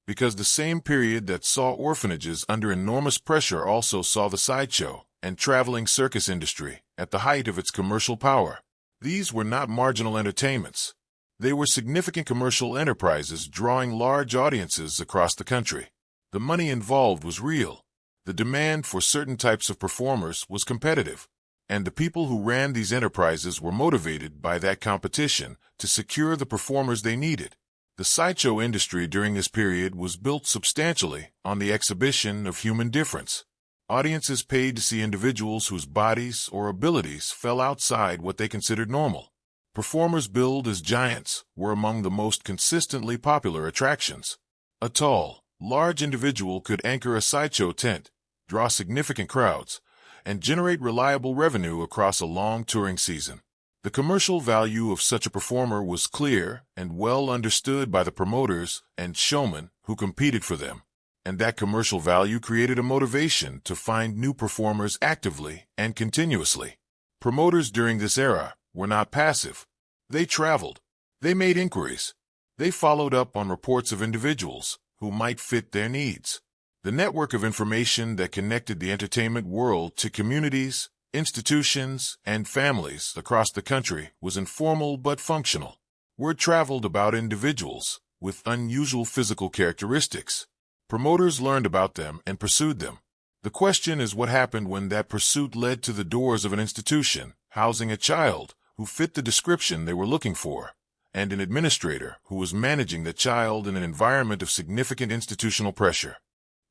because the same period that saw orphanages under enormous pressure also saw the sideshow and traveling circus industry at the height of its commercial power. These were not marginal entertainments. They were significant commercial enterprises drawing large audiences across the country. The money involved was real. The demand for certain types of performers was competitive, and the people who ran these enterprises were motivated by that competition to secure the performers they needed. The sideshow industry during this period was built substantially on the exhibition of human difference. Audiences paid to see individuals whose bodies or abilities fell outside what they considered normal. Performers billed as giants were among the most consistently popular attractions. A tall, large individual could anchor a sideshow tent, draw significant crowds, and generate reliable revenue across a long touring season. The commercial value of such a performer was clear and well understood by the promoters and showmen who competed for them, and that commercial value created a motivation to find new performers actively and continuously. Promoters during this era were not passive. They traveled. They made inquiries. They followed up on reports of individuals who might fit their needs. The network of information that connected the entertainment world to communities, institutions, and families across the country was informal but functional. Word traveled about individuals with unusual physical characteristics. Promoters learned about them and pursued them. The question is what happened when that pursuit led to the doors of an institution housing a child who fit the description they were looking for, and an administrator who was managing the child in an environment of significant institutional pressure.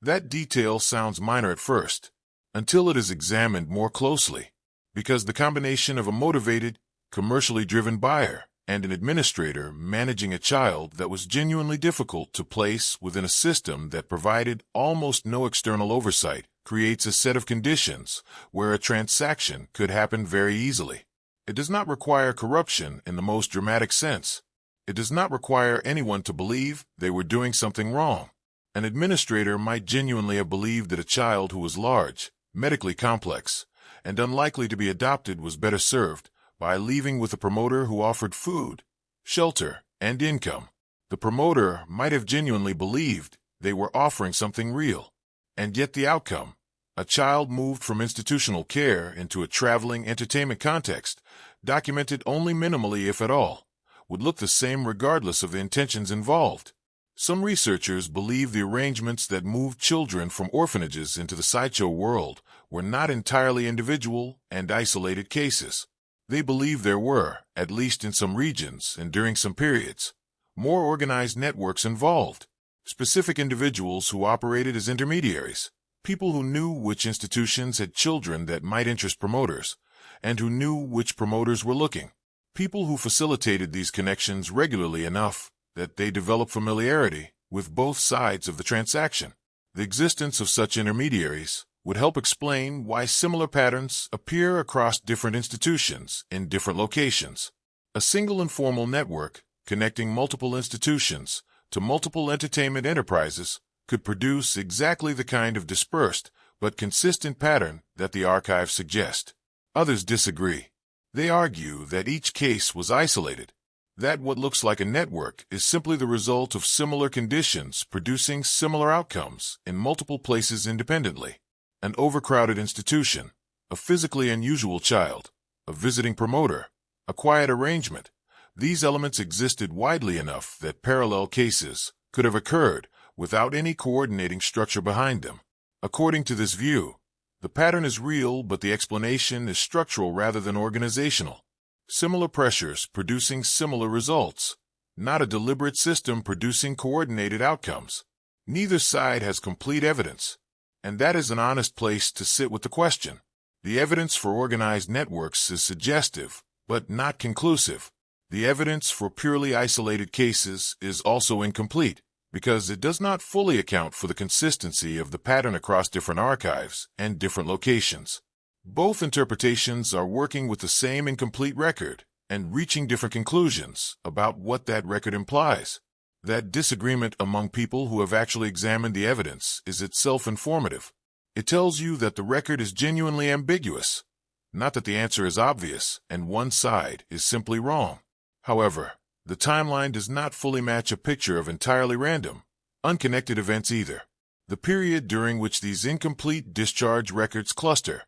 That detail sounds minor at first, until it is examined more closely, because the combination of a motivated, commercially driven buyer and an administrator managing a child that was genuinely difficult to place within a system that provided almost no external oversight creates a set of conditions where a transaction could happen very easily. It does not require corruption in the most dramatic sense. It does not require anyone to believe they were doing something wrong. An administrator might genuinely have believed that a child who was large, medically complex, and unlikely to be adopted was better served by leaving with a promoter who offered food, shelter, and income. The promoter might have genuinely believed they were offering something real. And yet the outcome, a child moved from institutional care into a traveling entertainment context, documented only minimally if at all, would look the same regardless of the intentions involved. Some researchers believe the arrangements that moved children from orphanages into the sideshow world were not entirely individual and isolated cases. They believe there were, at least in some regions and during some periods, more organized networks involved, specific individuals who operated as intermediaries, people who knew which institutions had children that might interest promoters, and who knew which promoters were looking, people who facilitated these connections regularly enough that they develop familiarity with both sides of the transaction. The existence of such intermediaries would help explain why similar patterns appear across different institutions in different locations. A single informal network connecting multiple institutions to multiple entertainment enterprises could produce exactly the kind of dispersed but consistent pattern that the archives suggest. Others disagree. They argue that each case was isolated, that what looks like a network is simply the result of similar conditions producing similar outcomes in multiple places independently. An overcrowded institution, a physically unusual child, a visiting promoter, a quiet arrangement. These elements existed widely enough that parallel cases could have occurred without any coordinating structure behind them. According to this view, the pattern is real, but the explanation is structural rather than organizational. Similar pressures producing similar results, not a deliberate system producing coordinated outcomes. Neither side has complete evidence, and that is an honest place to sit with the question. The evidence for organized networks is suggestive, but not conclusive. The evidence for purely isolated cases is also incomplete, because it does not fully account for the consistency of the pattern across different archives and different locations. Both interpretations are working with the same incomplete record and reaching different conclusions about what that record implies. That disagreement among people who have actually examined the evidence is itself informative. It tells you that the record is genuinely ambiguous, not that the answer is obvious and one side is simply wrong. However, the timeline does not fully match a picture of entirely random, unconnected events either. The period during which these incomplete discharge records cluster,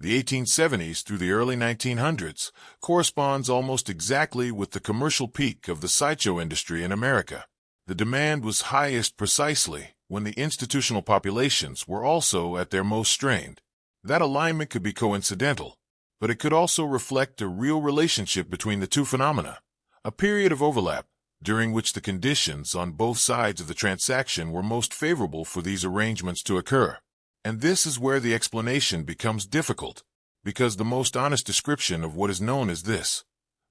the 1870s through the early 1900s, corresponds almost exactly with the commercial peak of the sideshow industry in America. The demand was highest precisely when the institutional populations were also at their most strained. That alignment could be coincidental, but it could also reflect a real relationship between the two phenomena, a period of overlap during which the conditions on both sides of the transaction were most favorable for these arrangements to occur. And this is where the explanation becomes difficult, because the most honest description of what is known is this: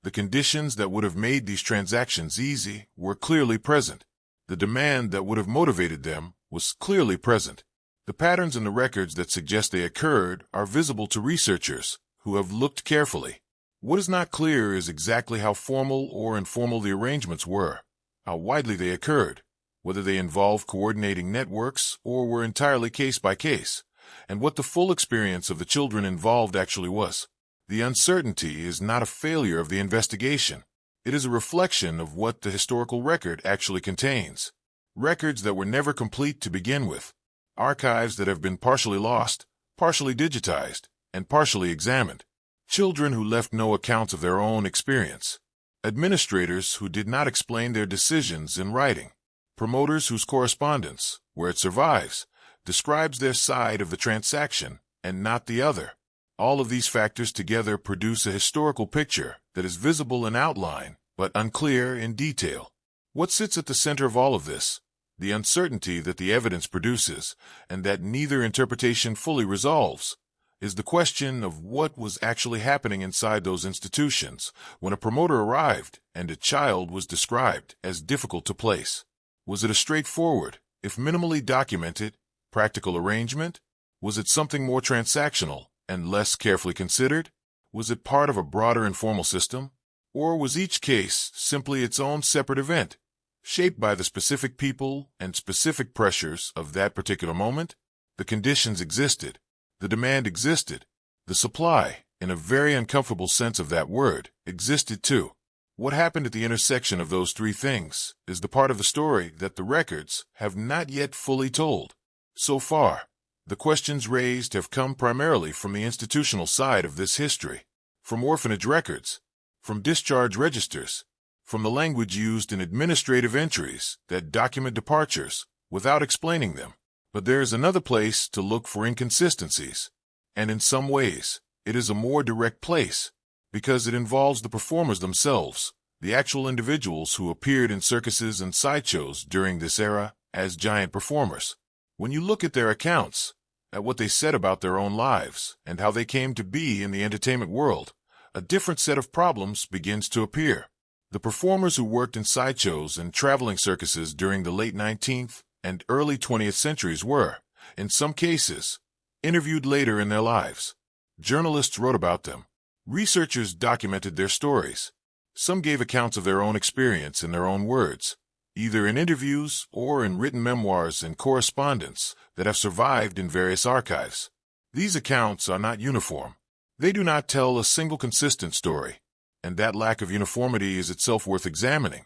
the conditions that would have made these transactions easy were clearly present. The demand that would have motivated them was clearly present. The patterns in the records that suggest they occurred are visible to researchers who have looked carefully. What is not clear is exactly how formal or informal the arrangements were, how widely they occurred, whether they involved coordinating networks or were entirely case by case, and what the full experience of the children involved actually was. The uncertainty is not a failure of the investigation. It is a reflection of what the historical record actually contains. Records that were never complete to begin with. Archives that have been partially lost, partially digitized, and partially examined. Children who left no accounts of their own experience. Administrators who did not explain their decisions in writing. Promoters whose correspondence, where it survives, describes their side of the transaction and not the other. All of these factors together produce a historical picture that is visible in outline but unclear in detail. What sits at the center of all of this? The uncertainty that the evidence produces, and that neither interpretation fully resolves, is the question of what was actually happening inside those institutions when a promoter arrived and a child was described as difficult to place. Was it a straightforward, if minimally documented, practical arrangement? Was it something more transactional and less carefully considered? Was it part of a broader informal system? Or was each case simply its own separate event, shaped by the specific people and specific pressures of that particular moment? The conditions existed. The demand existed. The supply, in a very uncomfortable sense of that word, existed too. What happened at the intersection of those three things is the part of the story that the records have not yet fully told. So far, the questions raised have come primarily from the institutional side of this history, from orphanage records, from discharge registers, from the language used in administrative entries that document departures without explaining them. But there is another place to look for inconsistencies, and in some ways, it is a more direct place, because it involves the performers themselves, the actual individuals who appeared in circuses and sideshows during this era as giant performers. When you look at their accounts, at what they said about their own lives and how they came to be in the entertainment world, a different set of problems begins to appear. The performers who worked in sideshows and traveling circuses during the late 19th and early 20th centuries were, in some cases, interviewed later in their lives. Journalists wrote about them. Researchers documented their stories. Some gave accounts of their own experience in their own words, either in interviews or in written memoirs and correspondence that have survived in various archives. These accounts are not uniform. They do not tell a single consistent story, and that lack of uniformity is itself worth examining,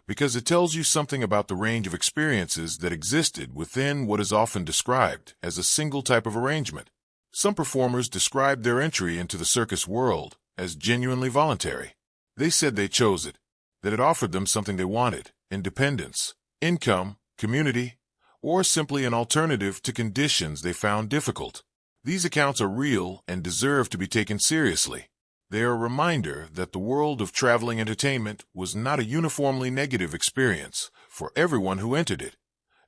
because it tells you something about the range of experiences that existed within what is often described as a single type of arrangement. Some performers described their entry into the circus world as genuinely voluntary. They said they chose it, that it offered them something they wanted: independence, income, community, or simply an alternative to conditions they found difficult. These accounts are real and deserve to be taken seriously. They are a reminder that the world of traveling entertainment was not a uniformly negative experience for everyone who entered it,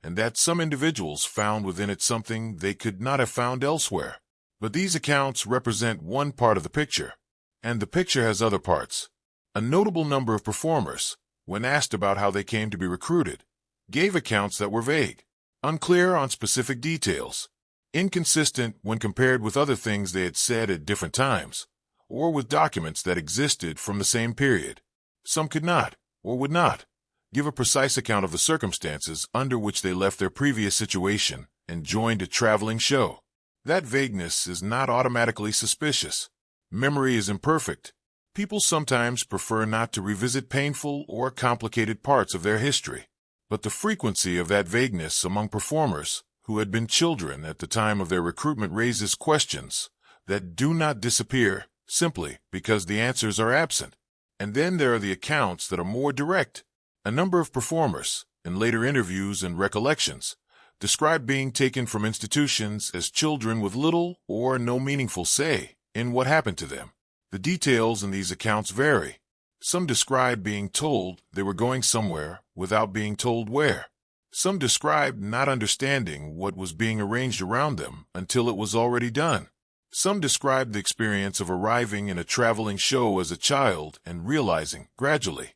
and that some individuals found within it something they could not have found elsewhere. But these accounts represent one part of the picture, and the picture has other parts. A notable number of performers, when asked about how they came to be recruited, gave accounts that were vague, unclear on specific details, inconsistent when compared with other things they had said at different times, or with documents that existed from the same period. Some could not, or would not, give a precise account of the circumstances under which they left their previous situation and joined a traveling show. That vagueness is not automatically suspicious. Memory is imperfect. People sometimes prefer not to revisit painful or complicated parts of their history. But the frequency of that vagueness among performers who had been children at the time of their recruitment raises questions that do not disappear simply because the answers are absent. And then there are the accounts that are more direct. A number of performers, in later interviews and recollections, described being taken from institutions as children with little or no meaningful say in what happened to them. The details in these accounts vary. Some describe being told they were going somewhere without being told where. Some described not understanding what was being arranged around them until it was already done. Some described the experience of arriving in a traveling show as a child and realizing, gradually,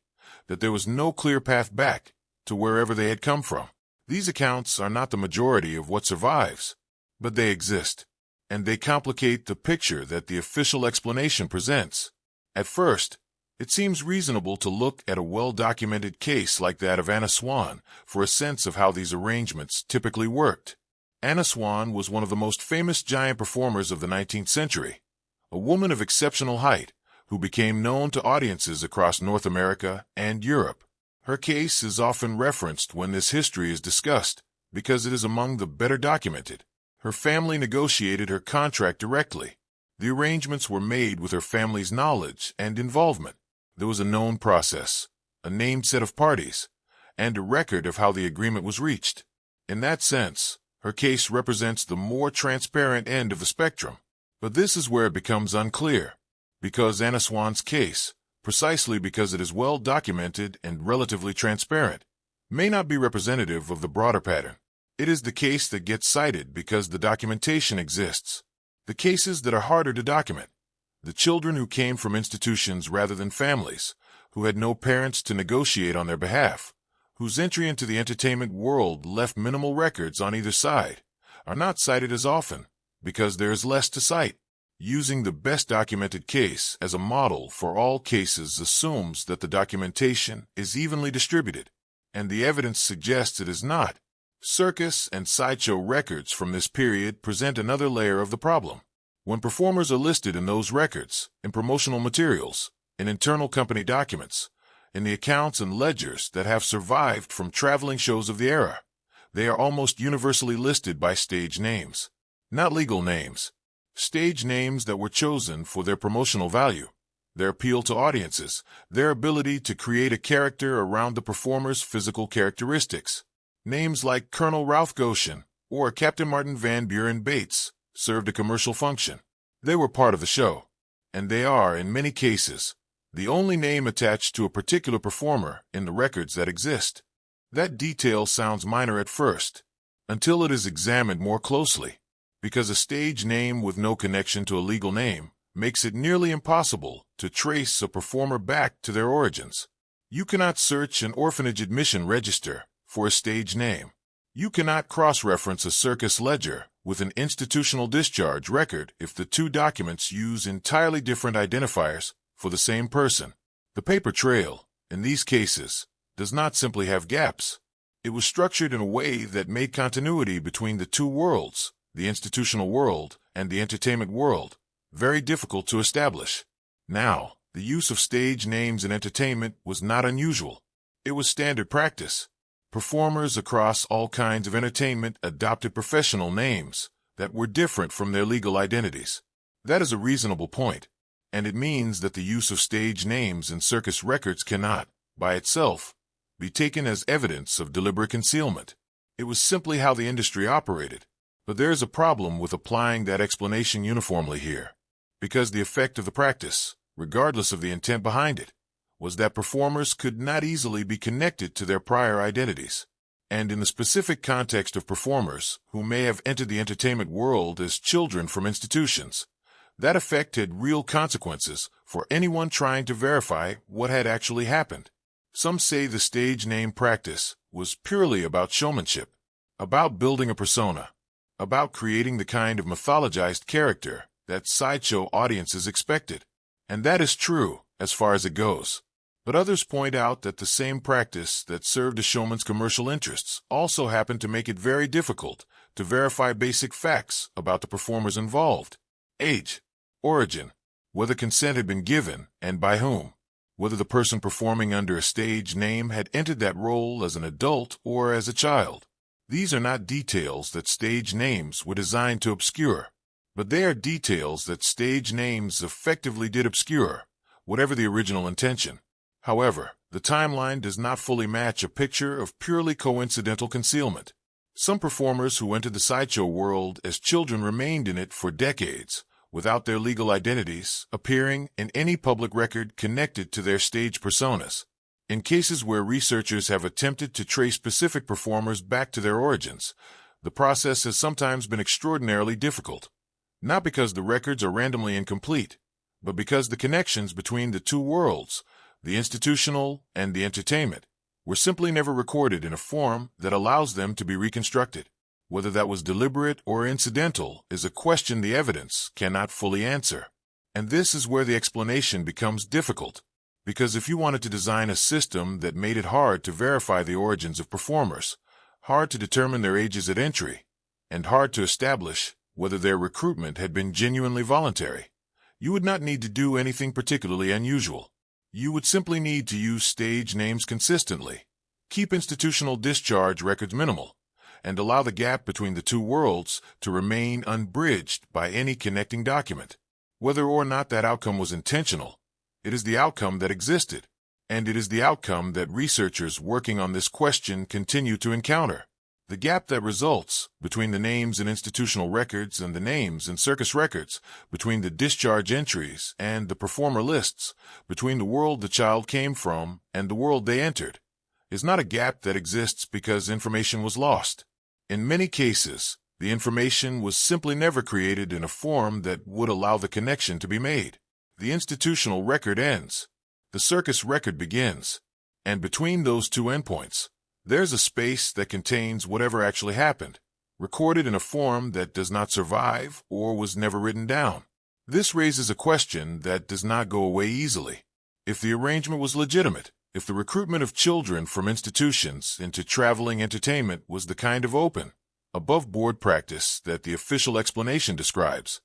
that there was no clear path back to wherever they had come from. These accounts are not the majority of what survives, but they exist, and they complicate the picture that the official explanation presents. At first, it seems reasonable to look at a well-documented case like that of Anna Swan for a sense of how these arrangements typically worked. Anna Swan was one of the most famous giant performers of the 19th century, a woman of exceptional height who became known to audiences across North America and Europe. Her case is often referenced when this history is discussed because it is among the better documented. Her family negotiated her contract directly. The arrangements were made with her family's knowledge and involvement. There was a known process, a named set of parties, and a record of how the agreement was reached. In that sense, her case represents the more transparent end of the spectrum. But this is where it becomes unclear, because Anna Swan's case, precisely because it is well documented and relatively transparent, may not be representative of the broader pattern. It is the case that gets cited because the documentation exists. The cases that are harder to document, the children who came from institutions rather than families, who had no parents to negotiate on their behalf, whose entry into the entertainment world left minimal records on either side, are not cited as often because there is less to cite. Using the best documented case as a model for all cases assumes that the documentation is evenly distributed, and the evidence suggests it is not. Circus and sideshow records from this period present another layer of the problem. When performers are listed in those records, in promotional materials, in internal company documents, in the accounts and ledgers that have survived from traveling shows of the era, they are almost universally listed by stage names, not legal names. Stage names that were chosen for their promotional value, their appeal to audiences, their ability to create a character around the performer's physical characteristics. Names like Colonel Ralph Goshen or Captain Martin Van Buren Bates served a commercial function. They were part of the show, and they are, in many cases, the only name attached to a particular performer in the records that exist. That detail sounds minor at first, until it is examined more closely, because a stage name with no connection to a legal name makes it nearly impossible to trace a performer back to their origins. You cannot search an orphanage admission register for a stage name. You cannot cross-reference a circus ledger with an institutional discharge record if the two documents use entirely different identifiers for the same person. The paper trail, in these cases, does not simply have gaps. It was structured in a way that made continuity between the two worlds, the institutional world and the entertainment world, very difficult to establish. Now, the use of stage names in entertainment was not unusual. It was standard practice. Performers across all kinds of entertainment adopted professional names that were different from their legal identities. That is a reasonable point, and it means that the use of stage names in circus records cannot, by itself, be taken as evidence of deliberate concealment. It was simply how the industry operated. But there is a problem with applying that explanation uniformly here, because the effect of the practice, regardless of the intent behind it, was that performers could not easily be connected to their prior identities. And in the specific context of performers who may have entered the entertainment world as children from institutions, that effect had real consequences for anyone trying to verify what had actually happened. Some say the stage name practice was purely about showmanship, about building a persona, about creating the kind of mythologized character that sideshow audiences expected. And that is true as far as it goes. But others point out that the same practice that served a showman's commercial interests also happened to make it very difficult to verify basic facts about the performers involved: age, origin, whether consent had been given and by whom, whether the person performing under a stage name had entered that role as an adult or as a child. These are not details that stage names were designed to obscure, but they are details that stage names effectively did obscure, whatever the original intention. However, the timeline does not fully match a picture of purely coincidental concealment. Some performers who entered the sideshow world as children remained in it for decades, without their legal identities appearing in any public record connected to their stage personas. In cases where researchers have attempted to trace specific performers back to their origins, the process has sometimes been extraordinarily difficult, not because the records are randomly incomplete, but because the connections between the two worlds, the institutional and the entertainment, were simply never recorded in a form that allows them to be reconstructed. Whether that was deliberate or incidental is a question the evidence cannot fully answer. And this is where the explanation becomes difficult. Because if you wanted to design a system that made it hard to verify the origins of performers, hard to determine their ages at entry, and hard to establish whether their recruitment had been genuinely voluntary, you would not need to do anything particularly unusual. You would simply need to use stage names consistently, keep institutional discharge records minimal, and allow the gap between the two worlds to remain unbridged by any connecting document. Whether or not that outcome was intentional, it is the outcome that existed, and it is the outcome that researchers working on this question continue to encounter. The gap that results between the names in institutional records and the names in circus records, between the discharge entries and the performer lists, between the world the child came from and the world they entered, is not a gap that exists because information was lost. In many cases, the information was simply never created in a form that would allow the connection to be made. The institutional record ends. The circus record begins. And between those two endpoints, there's a space that contains whatever actually happened, recorded in a form that does not survive or was never written down. This raises a question that does not go away easily. If the arrangement was legitimate, if the recruitment of children from institutions into traveling entertainment was the kind of open, above-board practice that the official explanation describes,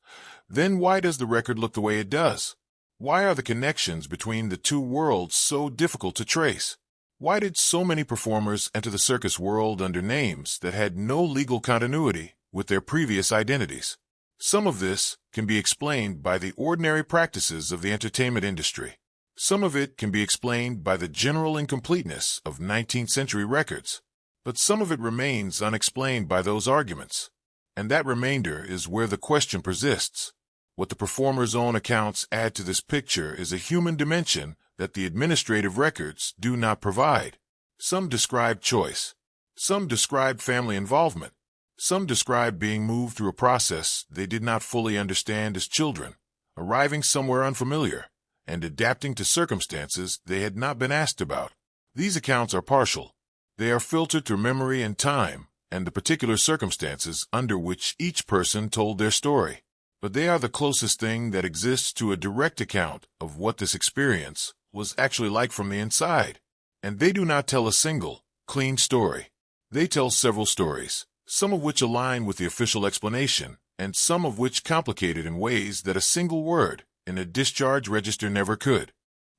then why does the record look the way it does? Why are the connections between the two worlds so difficult to trace? Why did so many performers enter the circus world under names that had no legal continuity with their previous identities? Some of this can be explained by the ordinary practices of the entertainment industry. Some of it can be explained by the general incompleteness of 19th century records. But some of it remains unexplained by those arguments. And that remainder is where the question persists. What the performer's own accounts add to this picture is a human dimension that the administrative records do not provide. Some describe choice. Some describe family involvement. Some describe being moved through a process they did not fully understand as children, arriving somewhere unfamiliar, and adapting to circumstances they had not been asked about. These accounts are partial. They are filtered through memory and time, and the particular circumstances under which each person told their story. But they are the closest thing that exists to a direct account of what this experience was actually like from the inside. And they do not tell a single, clean story. They tell several stories, some of which align with the official explanation, and some of which complicate it in ways that a single word in a discharge register never could.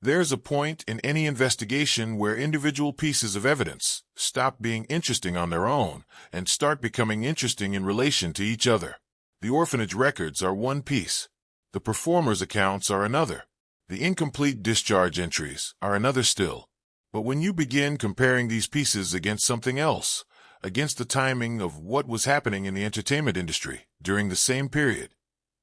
There's a point in any investigation where individual pieces of evidence stop being interesting on their own and start becoming interesting in relation to each other. The orphanage records are one piece. The performers' accounts are another. The incomplete discharge entries are another still. But when you begin comparing these pieces against something else, against the timing of what was happening in the entertainment industry during the same period,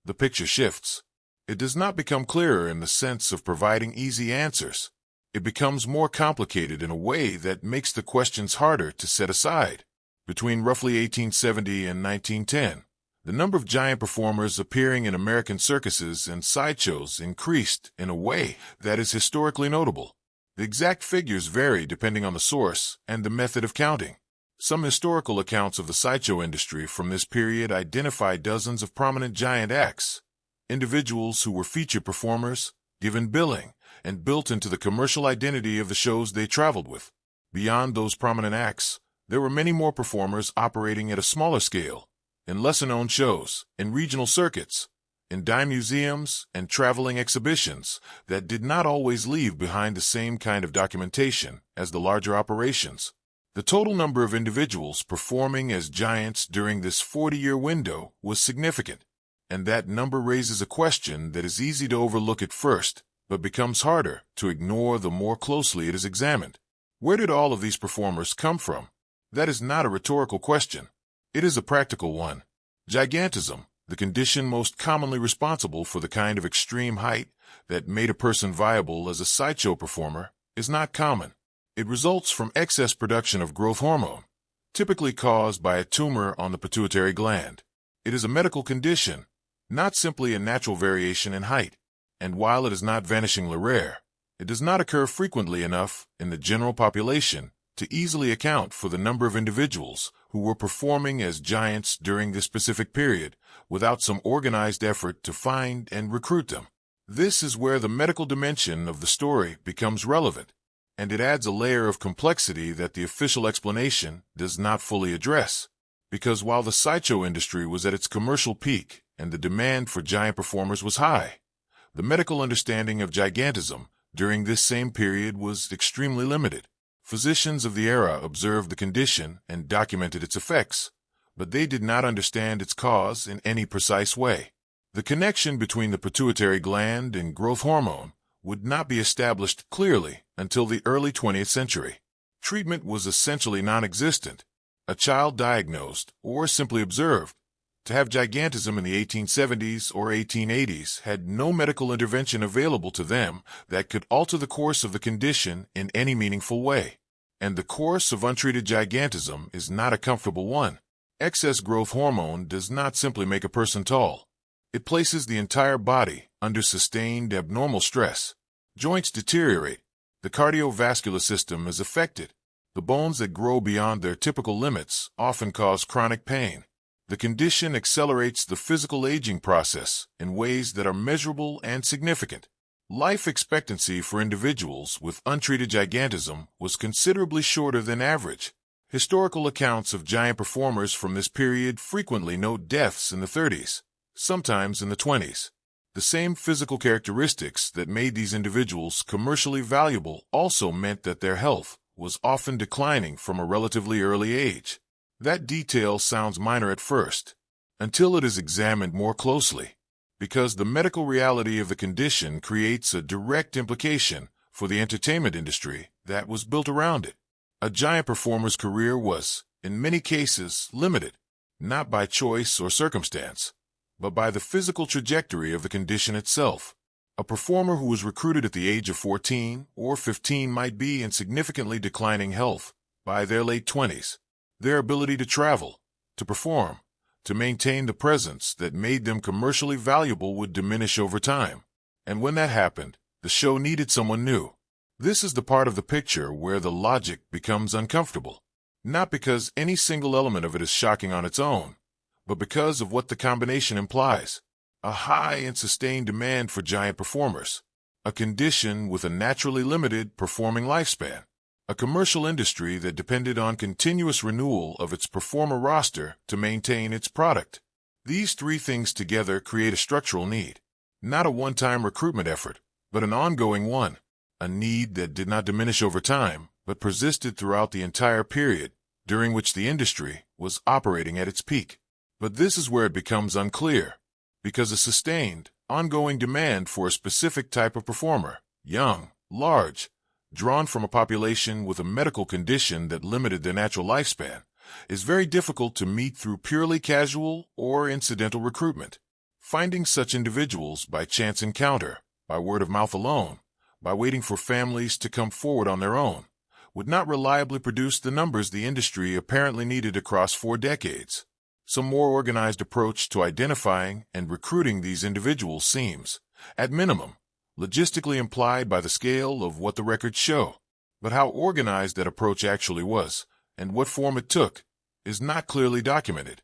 the picture shifts. It does not become clearer in the sense of providing easy answers. It becomes more complicated in a way that makes the questions harder to set aside. Between roughly 1870 and 1910, the number of giant performers appearing in American circuses and sideshows increased in a way that is historically notable. The exact figures vary depending on the source and the method of counting. Some historical accounts of the sideshow industry from this period identify dozens of prominent giant acts, individuals who were featured performers, given billing, and built into the commercial identity of the shows they traveled with. Beyond those prominent acts, there were many more performers operating at a smaller scale, in lesser-known shows, in regional circuits, in dime museums and traveling exhibitions that did not always leave behind the same kind of documentation as the larger operations. The total number of individuals performing as giants during this 40-year window was significant, and that number raises a question that is easy to overlook at first, but becomes harder to ignore the more closely it is examined. Where did all of these performers come from? That is not a rhetorical question. It is a practical one. Gigantism, the condition most commonly responsible for the kind of extreme height that made a person viable as a sideshow performer, is not common. It results from excess production of growth hormone, typically caused by a tumor on the pituitary gland. It is a medical condition, not simply a natural variation in height, and while it is not vanishingly rare, it does not occur frequently enough in the general population to easily account for the number of individuals who were performing as giants during this specific period without some organized effort to find and recruit them. This is where the medical dimension of the story becomes relevant, and it adds a layer of complexity that the official explanation does not fully address. Because while the sideshow industry was at its commercial peak and the demand for giant performers was high, the medical understanding of gigantism during this same period was extremely limited. Physicians of the era observed the condition and documented its effects, but they did not understand its cause in any precise way. The connection between the pituitary gland and growth hormone would not be established clearly until the early 20th century. Treatment was essentially non-existent. A child diagnosed, or simply observed, to have gigantism in the 1870s or 1880s had no medical intervention available to them that could alter the course of the condition in any meaningful way. And the course of untreated gigantism is not a comfortable one. Excess growth hormone does not simply make a person tall. It places the entire body under sustained abnormal stress. Joints deteriorate. The cardiovascular system is affected. The bones that grow beyond their typical limits often cause chronic pain. The condition accelerates the physical aging process in ways that are measurable and significant. Life expectancy for individuals with untreated gigantism was considerably shorter than average. Historical accounts of giant performers from this period frequently note deaths in the 30s, sometimes in the 20s. The same physical characteristics that made these individuals commercially valuable also meant that their health was often declining from a relatively early age. That detail sounds minor at first, until it is examined more closely, because the medical reality of the condition creates a direct implication for the entertainment industry that was built around it. A giant performer's career was, in many cases, limited, not by choice or circumstance, but by the physical trajectory of the condition itself. A performer who was recruited at the age of 14 or 15 might be in significantly declining health by their late 20s. Their ability to travel, to perform, to maintain the presence that made them commercially valuable would diminish over time. And when that happened, the show needed someone new. This is the part of the picture where the logic becomes uncomfortable. Not because any single element of it is shocking on its own, but because of what the combination implies. A high and sustained demand for giant performers. A condition with a naturally limited performing lifespan. A commercial industry that depended on continuous renewal of its performer roster to maintain its product. These three things together create a structural need. Not a one-time recruitment effort, but an ongoing one. A need that did not diminish over time, but persisted throughout the entire period during which the industry was operating at its peak. But this is where it becomes unclear, because a sustained, ongoing demand for a specific type of performer, young, large, drawn from a population with a medical condition that limited their natural lifespan, is very difficult to meet through purely casual or incidental recruitment. Finding such individuals by chance encounter, by word of mouth alone, by waiting for families to come forward on their own, would not reliably produce the numbers the industry apparently needed across 4 decades. Some more organized approach to identifying and recruiting these individuals seems, at minimum, logistically implied by the scale of what the records show. But how organized that approach actually was, and what form it took, is not clearly documented.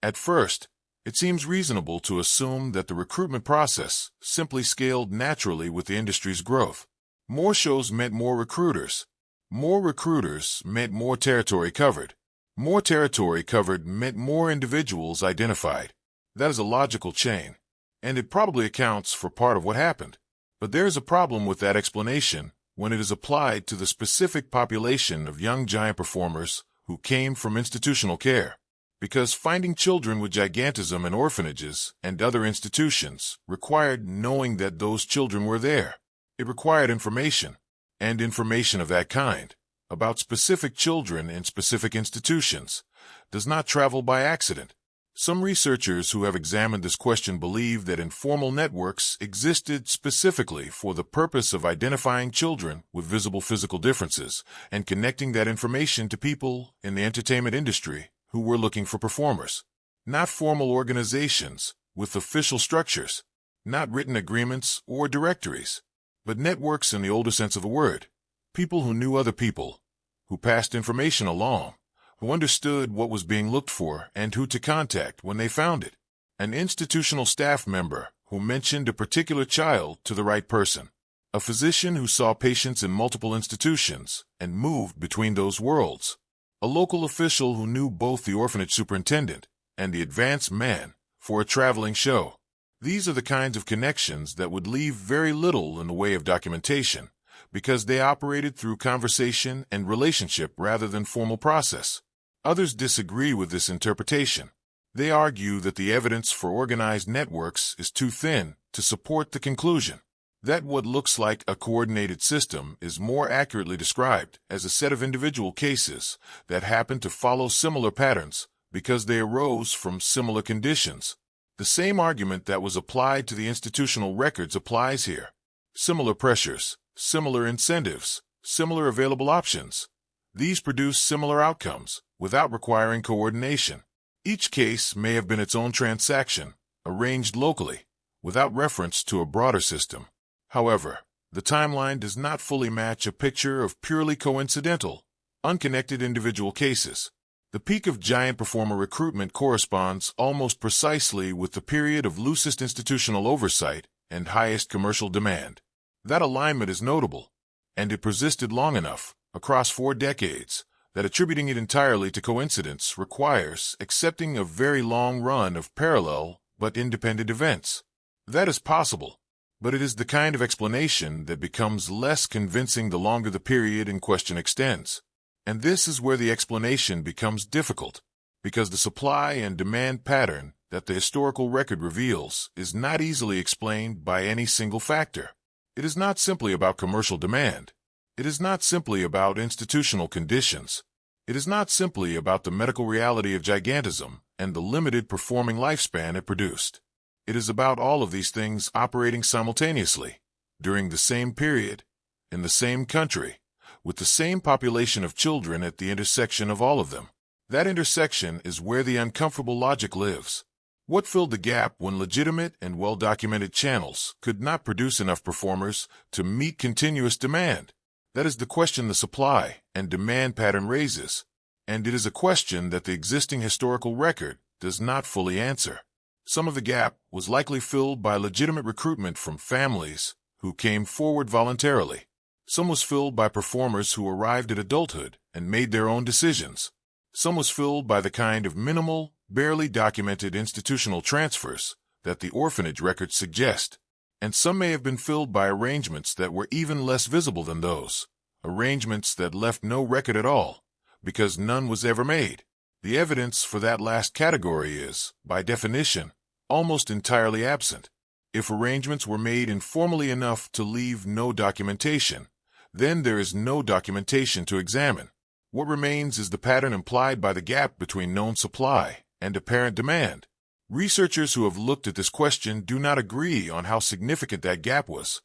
At first, it seems reasonable to assume that the recruitment process simply scaled naturally with the industry's growth. More shows meant more recruiters. More recruiters meant more territory covered. More territory covered meant more individuals identified. That is a logical chain, and it probably accounts for part of what happened. But there is a problem with that explanation when it is applied to the specific population of young giant performers who came from institutional care. Because finding children with gigantism in orphanages and other institutions required knowing that those children were there. It required information, and information of that kind, about specific children in specific institutions, does not travel by accident. Some researchers who have examined this question believe that informal networks existed specifically for the purpose of identifying children with visible physical differences and connecting that information to people in the entertainment industry who were looking for performers. Not formal organizations with official structures, not written agreements or directories, but networks in the older sense of the word. People who knew other people, who passed information along, who understood what was being looked for and who to contact when they found it. An institutional staff member who mentioned a particular child to the right person, a physician who saw patients in multiple institutions and moved between those worlds, a local official who knew both the orphanage superintendent and the advance man for a traveling show. These are the kinds of connections that would leave very little in the way of documentation, because they operated through conversation and relationship rather than formal process. Others disagree with this interpretation. They argue that the evidence for organized networks is too thin to support the conclusion that what looks like a coordinated system is more accurately described as a set of individual cases that happen to follow similar patterns because they arose from similar conditions. The same argument that was applied to the institutional records applies here. Similar pressures, similar incentives, similar available options. These produce similar outcomes without requiring coordination. Each case may have been its own transaction, arranged locally, without reference to a broader system. However, the timeline does not fully match a picture of purely coincidental, unconnected individual cases. The peak of giant performer recruitment corresponds almost precisely with the period of loosest institutional oversight and highest commercial demand. That alignment is notable, and it persisted long enough, across 4 decades, that attributing it entirely to coincidence requires accepting a very long run of parallel but independent events. That is possible, but it is the kind of explanation that becomes less convincing the longer the period in question extends. And this is where the explanation becomes difficult, because the supply and demand pattern that the historical record reveals is not easily explained by any single factor. It is not simply about commercial demand. It is not simply about institutional conditions. It is not simply about the medical reality of gigantism and the limited performing lifespan it produced. It is about all of these things operating simultaneously, during the same period, in the same country, with the same population of children at the intersection of all of them. That intersection is where the uncomfortable logic lives. What filled the gap when legitimate and well-documented channels could not produce enough performers to meet continuous demand? That is the question the supply and demand pattern raises, and it is a question that the existing historical record does not fully answer. Some of the gap was likely filled by legitimate recruitment from families who came forward voluntarily. Some was filled by performers who arrived at adulthood and made their own decisions. Some was filled by the kind of minimal, barely documented institutional transfers that the orphanage records suggest. And some may have been filled by arrangements that were even less visible than those, arrangements that left no record at all, because none was ever made. The evidence for that last category is, by definition, almost entirely absent. If arrangements were made informally enough to leave no documentation, then there is no documentation to examine. What remains is the pattern implied by the gap between known supply and apparent demand. Researchers who have looked at this question do not agree on how significant that gap was,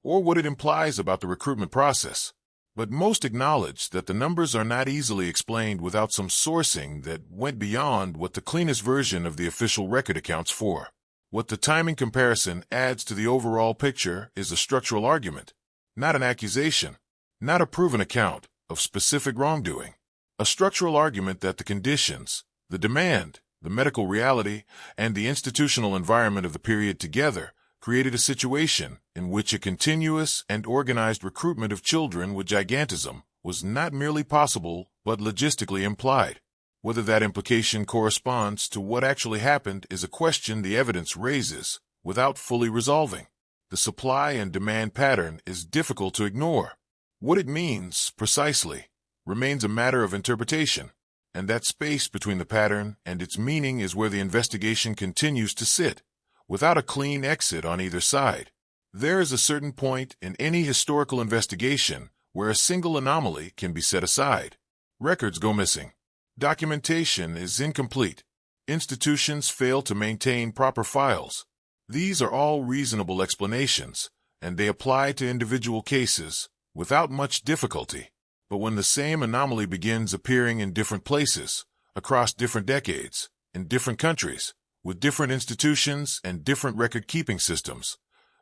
or what it implies about the recruitment process. But most acknowledge that the numbers are not easily explained without some sourcing that went beyond what the cleanest version of the official record accounts for. What the timing comparison adds to the overall picture is a structural argument, not an accusation, not a proven account of specific wrongdoing. A structural argument that the conditions, the demand, the medical reality, and the institutional environment of the period together created a situation in which a continuous and organized recruitment of children with gigantism was not merely possible but logistically implied. Whether that implication corresponds to what actually happened is a question the evidence raises without fully resolving. The supply and demand pattern is difficult to ignore. What it means, precisely, remains a matter of interpretation, and that space between the pattern and its meaning is where the investigation continues to sit, without a clean exit on either side. There is a certain point in any historical investigation where a single anomaly can be set aside. Records go missing. Documentation is incomplete. Institutions fail to maintain proper files. These are all reasonable explanations, and they apply to individual cases without much difficulty. But when the same anomaly begins appearing in different places, across different decades, in different countries, with different institutions and different record-keeping systems,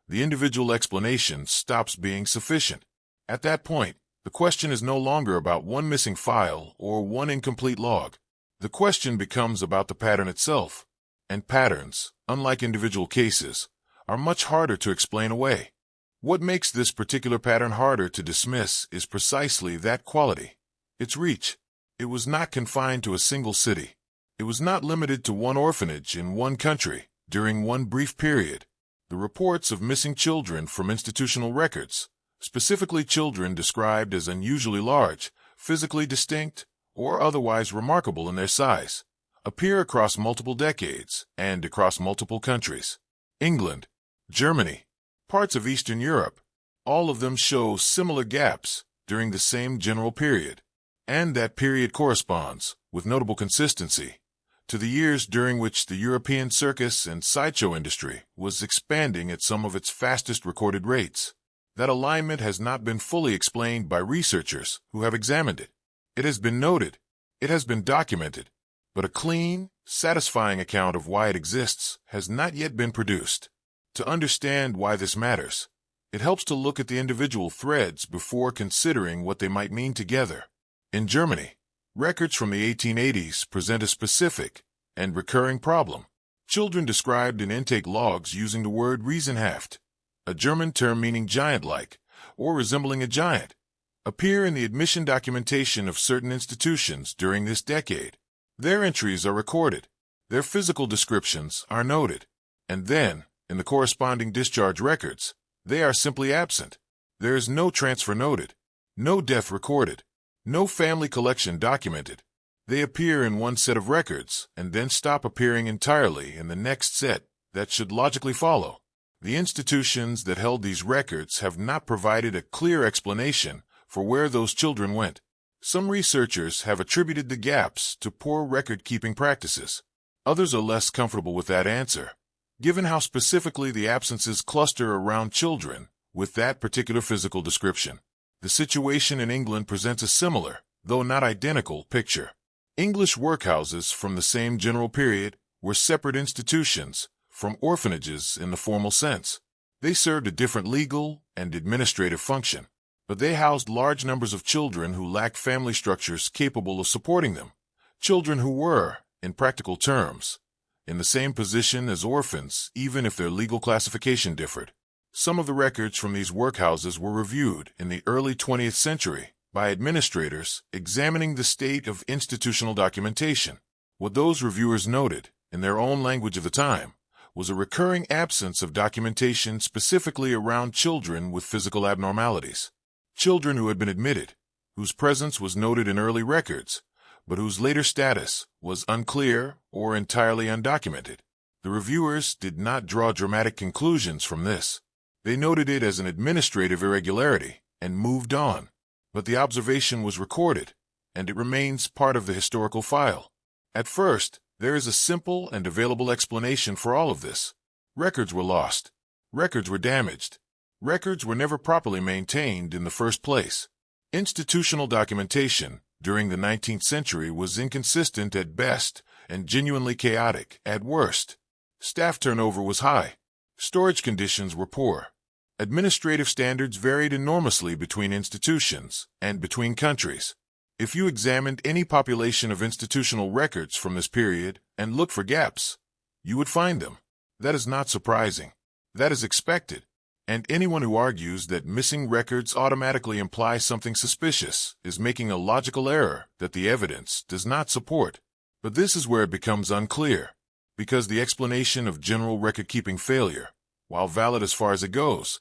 the individual explanation stops being sufficient. At that point, the question is no longer about one missing file or one incomplete log. The question becomes about the pattern itself. And patterns, unlike individual cases, are much harder to explain away. What makes this particular pattern harder to dismiss is precisely that quality, its reach. It was not confined to a single city. It was not limited to one orphanage in one country during one brief period. The reports of missing children from institutional records, specifically children described as unusually large, physically distinct, or otherwise remarkable in their size, appear across multiple decades and across multiple countries. England, Germany, parts of Eastern Europe, all of them show similar gaps during the same general period. And that period corresponds, with notable consistency, to the years during which the European circus and sideshow industry was expanding at some of its fastest recorded rates. That alignment has not been fully explained by researchers who have examined it. It has been noted, it has been documented, but a clean, satisfying account of why it exists has not yet been produced. To understand why this matters, it helps to look at the individual threads before considering what they might mean together. In Germany, records from the 1880s present a specific and recurring problem. Children described in intake logs using the word riesenhaft, a German term meaning giant-like, or resembling a giant, appear in the admission documentation of certain institutions during this decade. Their entries are recorded, their physical descriptions are noted, and then, in the corresponding discharge records, they are simply absent. There is no transfer noted, no death recorded, no family collection documented. They appear in one set of records and then stop appearing entirely in the next set that should logically follow. The institutions that held these records have not provided a clear explanation for where those children went. Some researchers have attributed the gaps to poor record-keeping practices. Others are less comfortable with that answer, given how specifically the absences cluster around children with that particular physical description. The situation in England presents a similar, though not identical, picture. English workhouses from the same general period were separate institutions from orphanages in the formal sense. They served a different legal and administrative function, but they housed large numbers of children who lacked family structures capable of supporting them, children who were, in practical terms, in the same position as orphans, even if their legal classification differed. Some of the records from these workhouses were reviewed in the early 20th century by administrators examining the state of institutional documentation. What those reviewers noted, in their own language of the time, was a recurring absence of documentation specifically around children with physical abnormalities. Children who had been admitted, whose presence was noted in early records, but whose later status was unclear or entirely undocumented. The reviewers did not draw dramatic conclusions from this. They noted it as an administrative irregularity and moved on. But the observation was recorded, and it remains part of the historical file. At first, there is a simple and available explanation for all of this. Records were lost. Records were damaged. Records were never properly maintained in the first place. Institutional documentation during the 19th century was inconsistent at best and genuinely chaotic at worst. Staff turnover was high. Storage conditions were poor. Administrative standards varied enormously between institutions and between countries. If you examined any population of institutional records from this period and looked for gaps, you would find them. That is not surprising. That is expected. And anyone who argues that missing records automatically imply something suspicious is making a logical error that the evidence does not support. But this is where it becomes unclear, because the explanation of general record-keeping failure, while valid as far as it goes,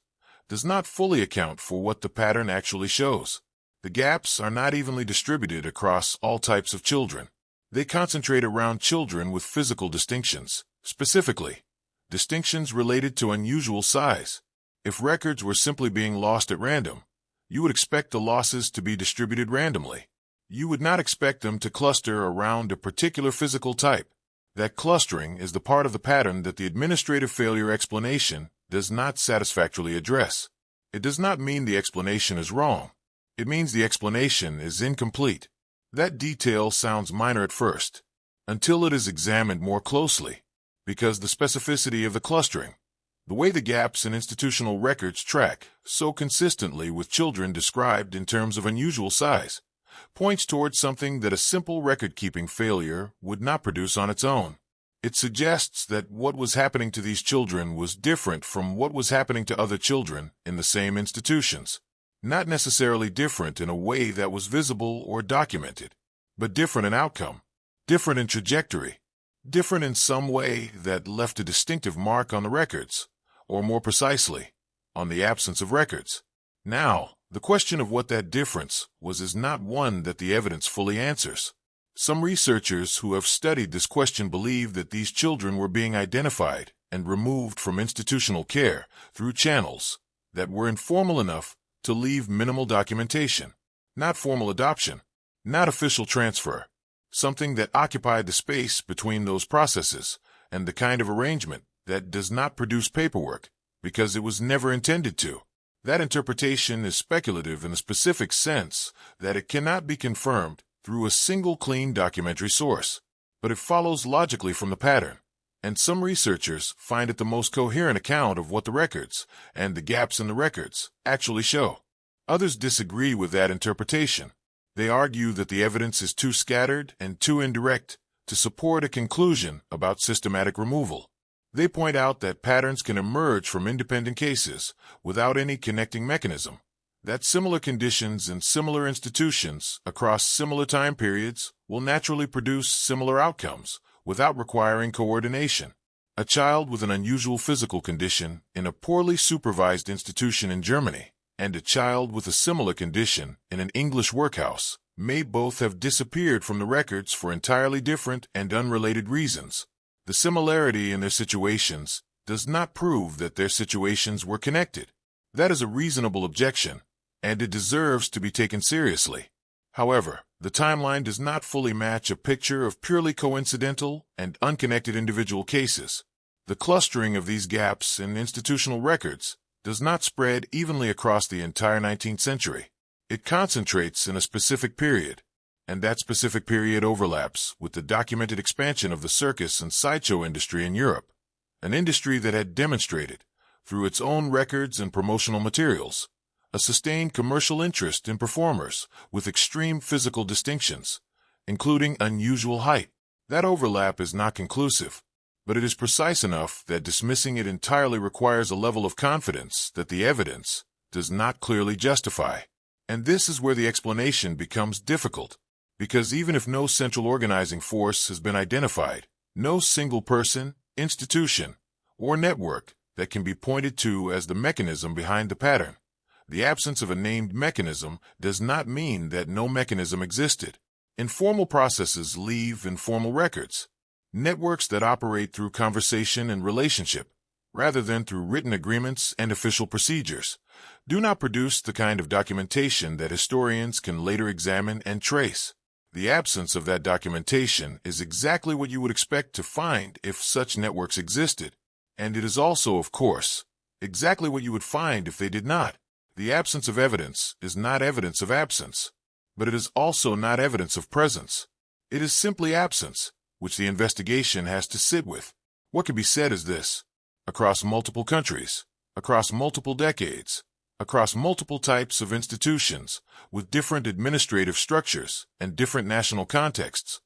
does not fully account for what the pattern actually shows. The gaps are not evenly distributed across all types of children. They concentrate around children with physical distinctions, specifically, distinctions related to unusual size. If records were simply being lost at random, you would expect the losses to be distributed randomly. You would not expect them to cluster around a particular physical type. That clustering is the part of the pattern that the administrative failure explanation does not satisfactorily address. It does not mean the explanation is wrong. It means the explanation is incomplete. That detail sounds minor at first, until it is examined more closely, because the specificity of the clustering, the way the gaps in institutional records track so consistently with children described in terms of unusual size, points towards something that a simple record-keeping failure would not produce on its own. It suggests that what was happening to these children was different from what was happening to other children in the same institutions. Not necessarily different in a way that was visible or documented, but different in outcome, different in trajectory, different in some way that left a distinctive mark on the records, or more precisely, on the absence of records. Now, the question of what that difference was is not one that the evidence fully answers. Some researchers who have studied this question believe that these children were being identified and removed from institutional care through channels that were informal enough to leave minimal documentation, not formal adoption, not official transfer, something that occupied the space between those processes, and the kind of arrangement that does not produce paperwork because it was never intended to. That interpretation is speculative in the specific sense that it cannot be confirmed through a single clean documentary source, but it follows logically from the pattern, and some researchers find it the most coherent account of what the records, and the gaps in the records, actually show. Others disagree with that interpretation. They argue that the evidence is too scattered and too indirect to support a conclusion about systematic removal. They point out that patterns can emerge from independent cases without any connecting mechanism, that similar conditions in similar institutions across similar time periods will naturally produce similar outcomes without requiring coordination. A child with an unusual physical condition in a poorly supervised institution in Germany and a child with a similar condition in an English workhouse may both have disappeared from the records for entirely different and unrelated reasons. The similarity in their situations does not prove that their situations were connected. That is a reasonable objection, and it deserves to be taken seriously. However, the timeline does not fully match a picture of purely coincidental and unconnected individual cases. The clustering of these gaps in institutional records does not spread evenly across the entire 19th century. It concentrates in a specific period, and that specific period overlaps with the documented expansion of the circus and sideshow industry in Europe, an industry that had demonstrated, through its own records and promotional materials, a sustained commercial interest in performers with extreme physical distinctions, including unusual height. That overlap is not conclusive, but it is precise enough that dismissing it entirely requires a level of confidence that the evidence does not clearly justify. And this is where the explanation becomes difficult, because even if no central organizing force has been identified, no single person, institution, or network that can be pointed to as the mechanism behind the pattern, the absence of a named mechanism does not mean that no mechanism existed. Informal processes leave informal records. Networks that operate through conversation and relationship, rather than through written agreements and official procedures, do not produce the kind of documentation that historians can later examine and trace. The absence of that documentation is exactly what you would expect to find if such networks existed, and it is also, of course, exactly what you would find if they did not. The absence of evidence is not evidence of absence, but it is also not evidence of presence. It is simply absence, which the investigation has to sit with. What can be said is this: across multiple countries, across multiple decades, across multiple types of institutions, with different administrative structures and different national contexts,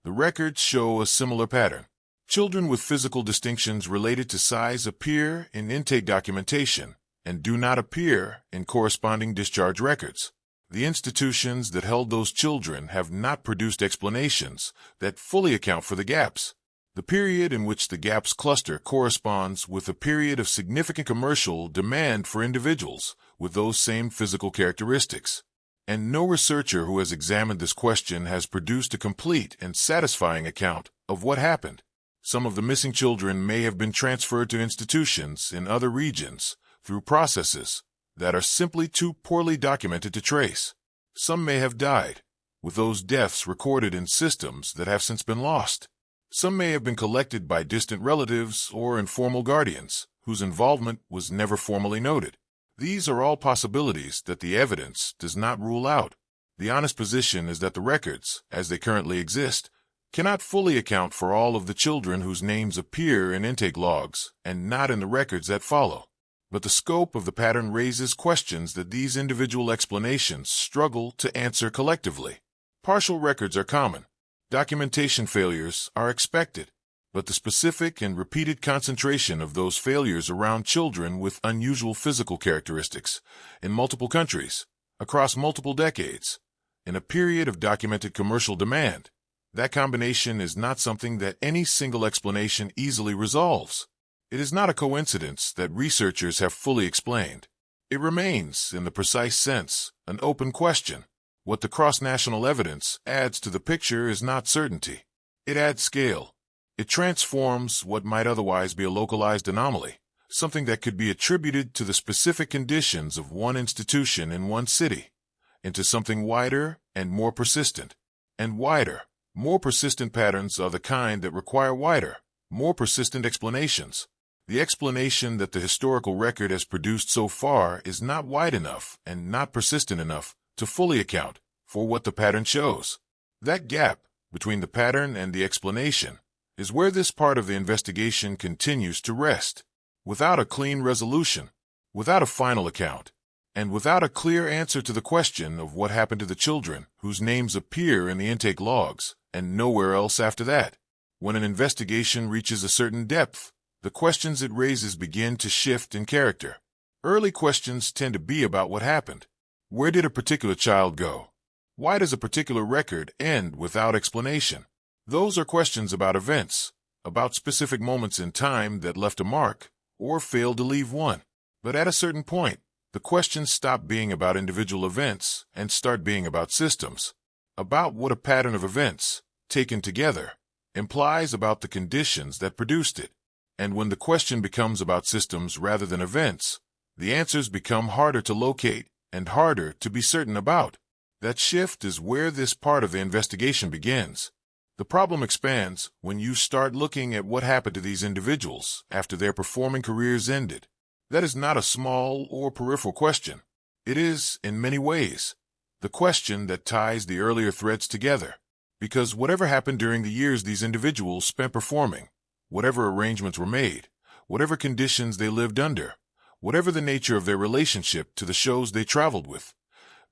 the records show a similar pattern. Children with physical distinctions related to size appear in intake documentation and do not appear in corresponding discharge records. The institutions that held those children have not produced explanations that fully account for the gaps. The period in which the gaps cluster corresponds with a period of significant commercial demand for individuals with those same physical characteristics. And no researcher who has examined this question has produced a complete and satisfying account of what happened. Some of the missing children may have been transferred to institutions in other regions through processes that are simply too poorly documented to trace. Some may have died, with those deaths recorded in systems that have since been lost. Some may have been collected by distant relatives or informal guardians, whose involvement was never formally noted. These are all possibilities that the evidence does not rule out. The honest position is that the records, as they currently exist, cannot fully account for all of the children whose names appear in intake logs and not in the records that follow. But the scope of the pattern raises questions that these individual explanations struggle to answer collectively. Partial records are common. Documentation failures are expected. but the specific and repeated concentration of those failures around children with unusual physical characteristics in multiple countries, across multiple decades, in a period of documented commercial demand. That combination is not something that any single explanation easily resolves. It is not a coincidence that researchers have fully explained. It remains, in the precise sense, an open question. What the cross-national evidence adds to the picture is not certainty. It adds scale. It transforms what might otherwise be a localized anomaly, something that could be attributed to the specific conditions of one institution in one city, into something wider and more persistent. And wider, more persistent patterns are the kind that require wider, more persistent explanations. The explanation that the historical record has produced so far is not wide enough and not persistent enough to fully account for what the pattern shows. That gap between the pattern and the explanation is where this part of the investigation continues to rest. Without a clean resolution, without a final account, and without a clear answer to the question of what happened to the children whose names appear in the intake logs and nowhere else after that, when an investigation reaches a certain depth, the questions it raises begin to shift in character. Early questions tend to be about what happened. Where did a particular child go? Why does a particular record end without explanation? Those are questions about events, about specific moments in time that left a mark or failed to leave one. But at a certain point, the questions stop being about individual events and start being about systems, about what a pattern of events, taken together, implies about the conditions that produced it. And when the question becomes about systems rather than events, the answers become harder to locate and harder to be certain about. That shift is where this part of the investigation begins. The problem expands when you start looking at what happened to these individuals after their performing careers ended. That is not a small or peripheral question. It is, in many ways, the question that ties the earlier threads together. Because whatever happened during the years these individuals spent performing, whatever arrangements were made, whatever conditions they lived under, whatever the nature of their relationship to the shows they traveled with,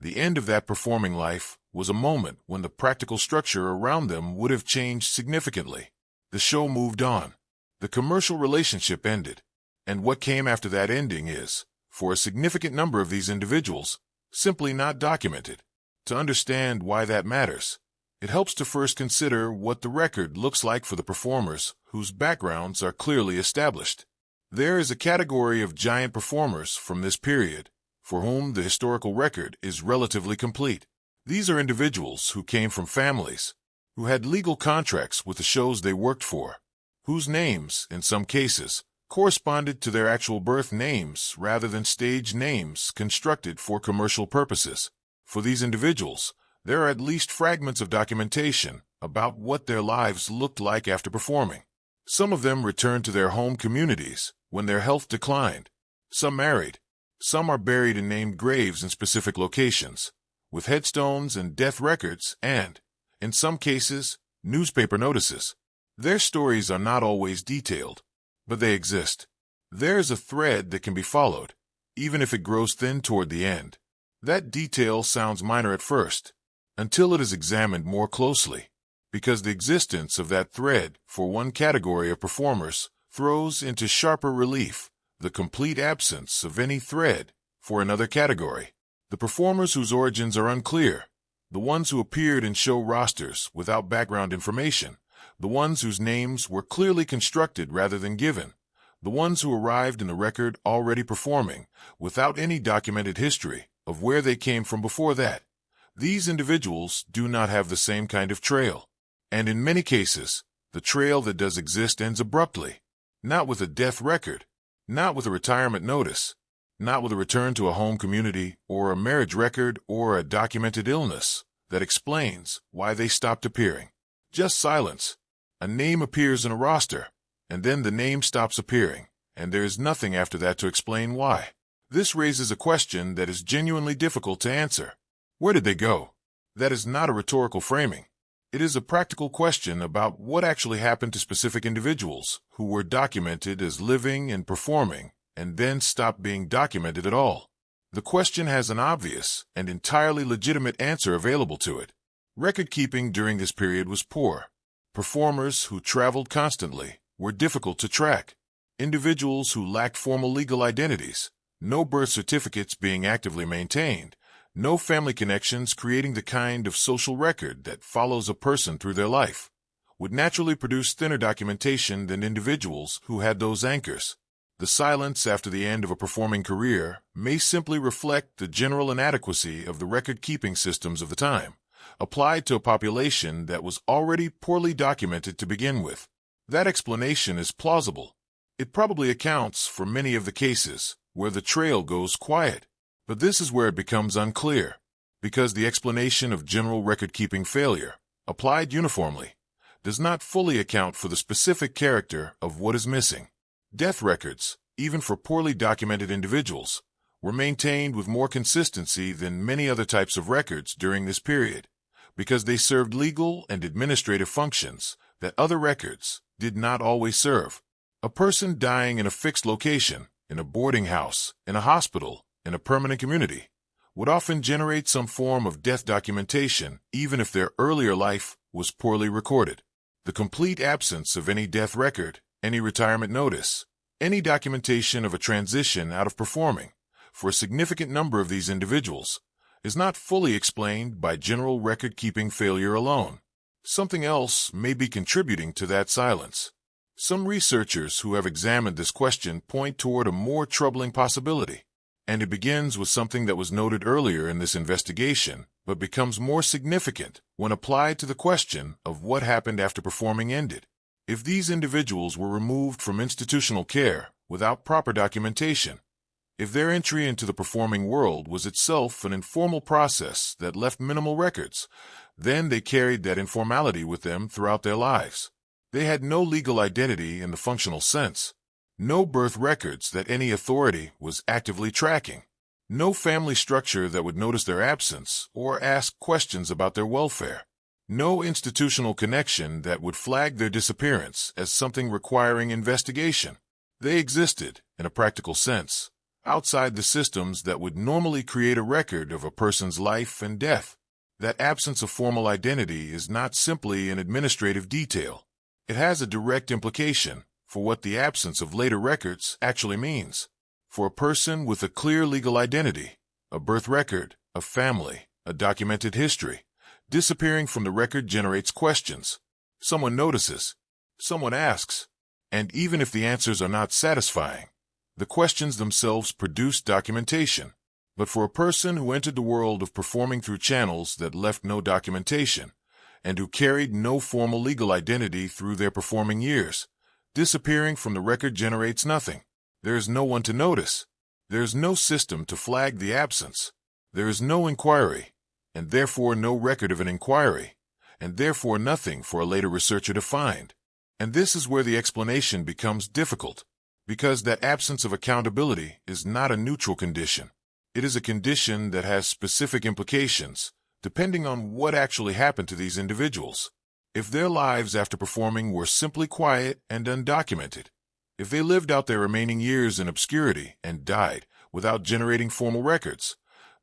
the end of that performing life was a moment when the practical structure around them would have changed significantly. The show moved on. The commercial relationship ended. And what came after that ending is, for a significant number of these individuals, simply not documented. To understand why that matters, it helps to first consider what the record looks like for the performers whose backgrounds are clearly established. There is a category of giant performers from this period for whom the historical record is relatively complete. These are individuals who came from families, who had legal contracts with the shows they worked for, whose names, in some cases, corresponded to their actual birth names rather than stage names constructed for commercial purposes. For these individuals, there are at least fragments of documentation about what their lives looked like after performing. Some of them returned to their home communities when their health declined. Some married. Some are buried in named graves in specific locations, with headstones and death records and, in some cases, newspaper notices. Their stories are not always detailed, but they exist. There is a thread that can be followed, even if it grows thin toward the end. That detail sounds minor at first, until it is examined more closely, because the existence of that thread for one category of performers throws into sharper relief the complete absence of any thread for another category. The performers whose origins are unclear, the ones who appeared in show rosters without background information, the ones whose names were clearly constructed rather than given, the ones who arrived in the record already performing without any documented history of where they came from before that. These individuals do not have the same kind of trail. And in many cases, the trail that does exist ends abruptly, not with a death record, not with a retirement notice, not with a return to a home community or a marriage record or a documented illness that explains why they stopped appearing. Just silence. A name appears in a roster, and then the name stops appearing, and there is nothing after that to explain why. This raises a question that is genuinely difficult to answer. Where did they go? That is not a rhetorical framing. It is a practical question about what actually happened to specific individuals who were documented as living and performing and then stopped being documented at all. The question has an obvious and entirely legitimate answer available to it. Record-keeping during this period was poor. Performers who traveled constantly were difficult to track. Individuals who lacked formal legal identities, no birth certificates being actively maintained, no family connections creating the kind of social record that follows a person through their life, would naturally produce thinner documentation than individuals who had those anchors. The silence after the end of a performing career may simply reflect the general inadequacy of the record-keeping systems of the time, applied to a population that was already poorly documented to begin with. That explanation is plausible. It probably accounts for many of the cases where the trail goes quiet. But this is where it becomes unclear, because the explanation of general record-keeping failure, applied uniformly, does not fully account for the specific character of what is missing. Death records, even for poorly documented individuals, were maintained with more consistency than many other types of records during this period, because they served legal and administrative functions that other records did not always serve. A person dying in a fixed location, in a boarding house, in a hospital, in a permanent community, would often generate some form of death documentation even if their earlier life was poorly recorded. The complete absence of any death record, any retirement notice, any documentation of a transition out of performing, for a significant number of these individuals, is not fully explained by general record-keeping failure alone. Something else may be contributing to that silence. Some researchers who have examined this question point toward a more troubling possibility, and it begins with something that was noted earlier in this investigation, but becomes more significant when applied to the question of what happened after performing ended. If these individuals were removed from institutional care without proper documentation, if their entry into the performing world was itself an informal process that left minimal records, then they carried that informality with them throughout their lives. They had no legal identity in the functional sense, no birth records that any authority was actively tracking, no family structure that would notice their absence or ask questions about their welfare, no institutional connection that would flag their disappearance as something requiring investigation. They existed, in a practical sense, outside the systems that would normally create a record of a person's life and death. That absence of formal identity is not simply an administrative detail. It has a direct implication for what the absence of later records actually means. For a person with a clear legal identity, a birth record, a family, a documented history, disappearing from the record generates questions. Someone notices, someone asks, and even if the answers are not satisfying, the questions themselves produce documentation. But for a person who entered the world of performing through channels that left no documentation, and who carried no formal legal identity through their performing years, disappearing from the record generates nothing. There is no one to notice. There is no system to flag the absence. There is no inquiry, and therefore no record of an inquiry, and therefore nothing for a later researcher to find. And this is where the explanation becomes difficult, because that absence of accountability is not a neutral condition. It is a condition that has specific implications, depending on what actually happened to these individuals. If their lives after performing were simply quiet and undocumented, if they lived out their remaining years in obscurity and died without generating formal records,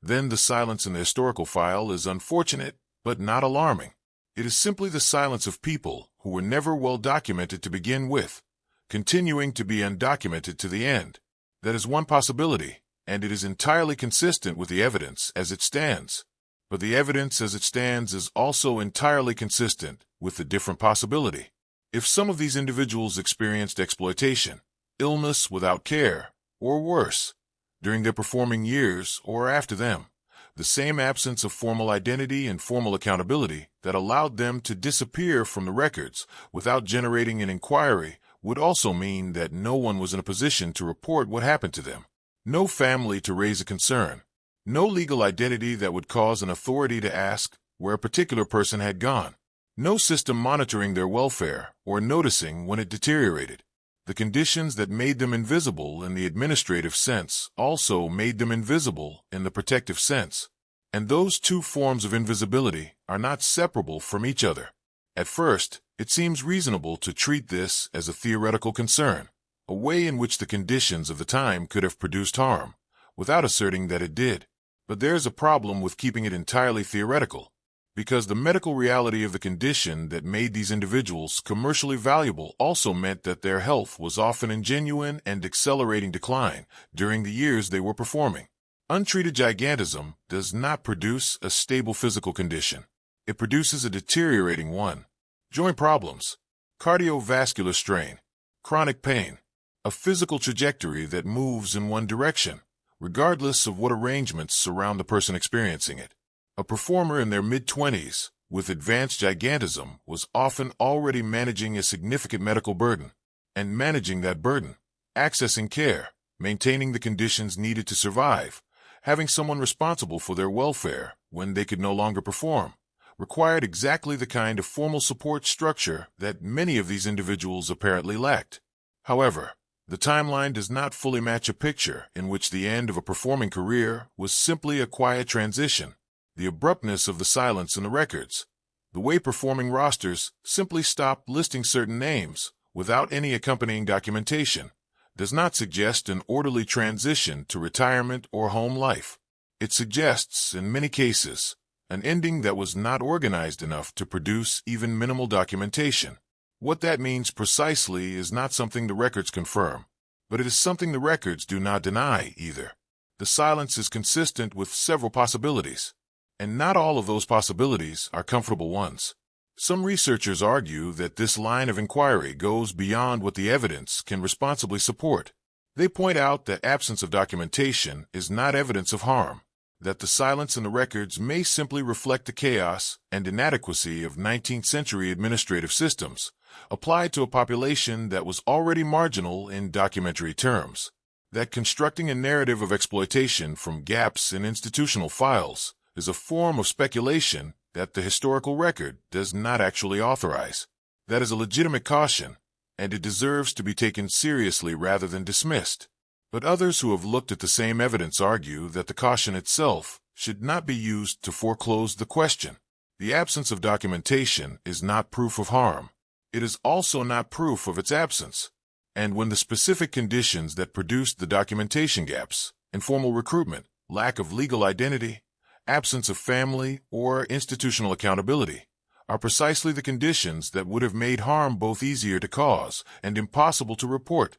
then the silence in the historical file is unfortunate but not alarming. It is simply the silence of people who were never well documented to begin with, continuing to be undocumented to the end. That is one possibility, and it is entirely consistent with the evidence as it stands. But the evidence as it stands is also entirely consistent with the different possibility. If some of these individuals experienced exploitation, illness without care, or worse, during their performing years or after them, the same absence of formal identity and formal accountability that allowed them to disappear from the records without generating an inquiry would also mean that no one was in a position to report what happened to them. No family to raise a concern. No legal identity that would cause an authority to ask where a particular person had gone. No system monitoring their welfare or noticing when it deteriorated. The conditions that made them invisible in the administrative sense also made them invisible in the protective sense. And those two forms of invisibility are not separable from each other. At first, it seems reasonable to treat this as a theoretical concern, a way in which the conditions of the time could have produced harm, without asserting that it did. But there's a problem with keeping it entirely theoretical, because the medical reality of the condition that made these individuals commercially valuable also meant that their health was often in genuine and accelerating decline during the years they were performing. Untreated gigantism does not produce a stable physical condition. It produces a deteriorating one. Joint problems, cardiovascular strain, chronic pain, a physical trajectory that moves in one direction, regardless of what arrangements surround the person experiencing it. A performer in their mid-20s with advanced gigantism was often already managing a significant medical burden, and managing that burden, accessing care, maintaining the conditions needed to survive, having someone responsible for their welfare when they could no longer perform, required exactly the kind of formal support structure that many of these individuals apparently lacked. However, the timeline does not fully match a picture in which the end of a performing career was simply a quiet transition. The abruptness of the silence in the records, the way performing rosters simply stopped listing certain names without any accompanying documentation, does not suggest an orderly transition to retirement or home life. It suggests, in many cases, an ending that was not organized enough to produce even minimal documentation. What that means precisely is not something the records confirm, but it is something the records do not deny either. The silence is consistent with several possibilities, and not all of those possibilities are comfortable ones. Some researchers argue that this line of inquiry goes beyond what the evidence can responsibly support. They point out that absence of documentation is not evidence of harm, that the silence in the records may simply reflect the chaos and inadequacy of 19th century administrative systems, applied to a population that was already marginal in documentary terms, that constructing a narrative of exploitation from gaps in institutional files is a form of speculation that the historical record does not actually authorize. That is a legitimate caution, and it deserves to be taken seriously rather than dismissed. But others who have looked at the same evidence argue that the caution itself should not be used to foreclose the question. The absence of documentation is not proof of harm. It is also not proof of its absence. And when the specific conditions that produced the documentation gaps, informal recruitment, lack of legal identity, absence of family or institutional accountability, are precisely the conditions that would have made harm both easier to cause and impossible to report,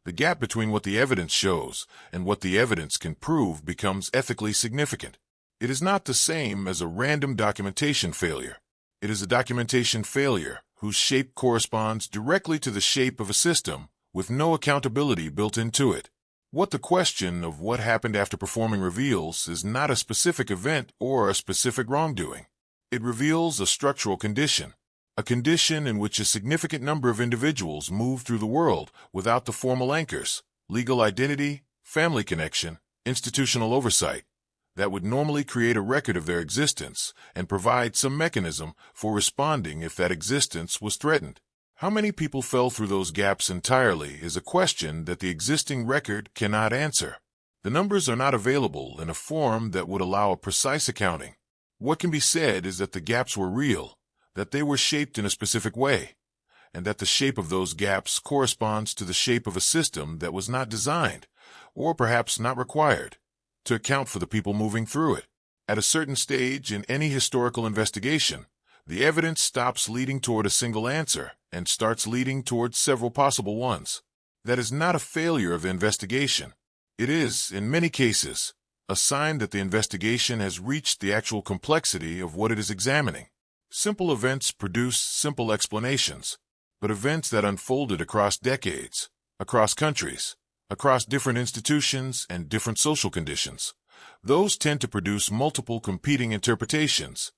the gap between what the evidence shows and what the evidence can prove becomes ethically significant. It is not the same as a random documentation failure. It is a documentation failure whose shape corresponds directly to the shape of a system with no accountability built into it. What the question of what happened after performing reveals is not a specific event or a specific wrongdoing. It reveals a structural condition, a condition in which a significant number of individuals move through the world without the formal anchors, legal identity, family connection, institutional oversight, that would normally create a record of their existence and provide some mechanism for responding if that existence was threatened. How many people fell through those gaps entirely is a question that the existing record cannot answer. The numbers are not available in a form that would allow a precise accounting. What can be said is that the gaps were real, that they were shaped in a specific way, and that the shape of those gaps corresponds to the shape of a system that was not designed, or perhaps not required, to account for the people moving through it. At a certain stage in any historical investigation, the evidence stops leading toward a single answer and starts leading toward several possible ones. That is not a failure of the investigation. It is, in many cases, a sign that the investigation has reached the actual complexity of what it is examining. Simple events produce simple explanations, but events that unfolded across decades, across countries, across different institutions and different social conditions, those tend to produce multiple competing interpretations,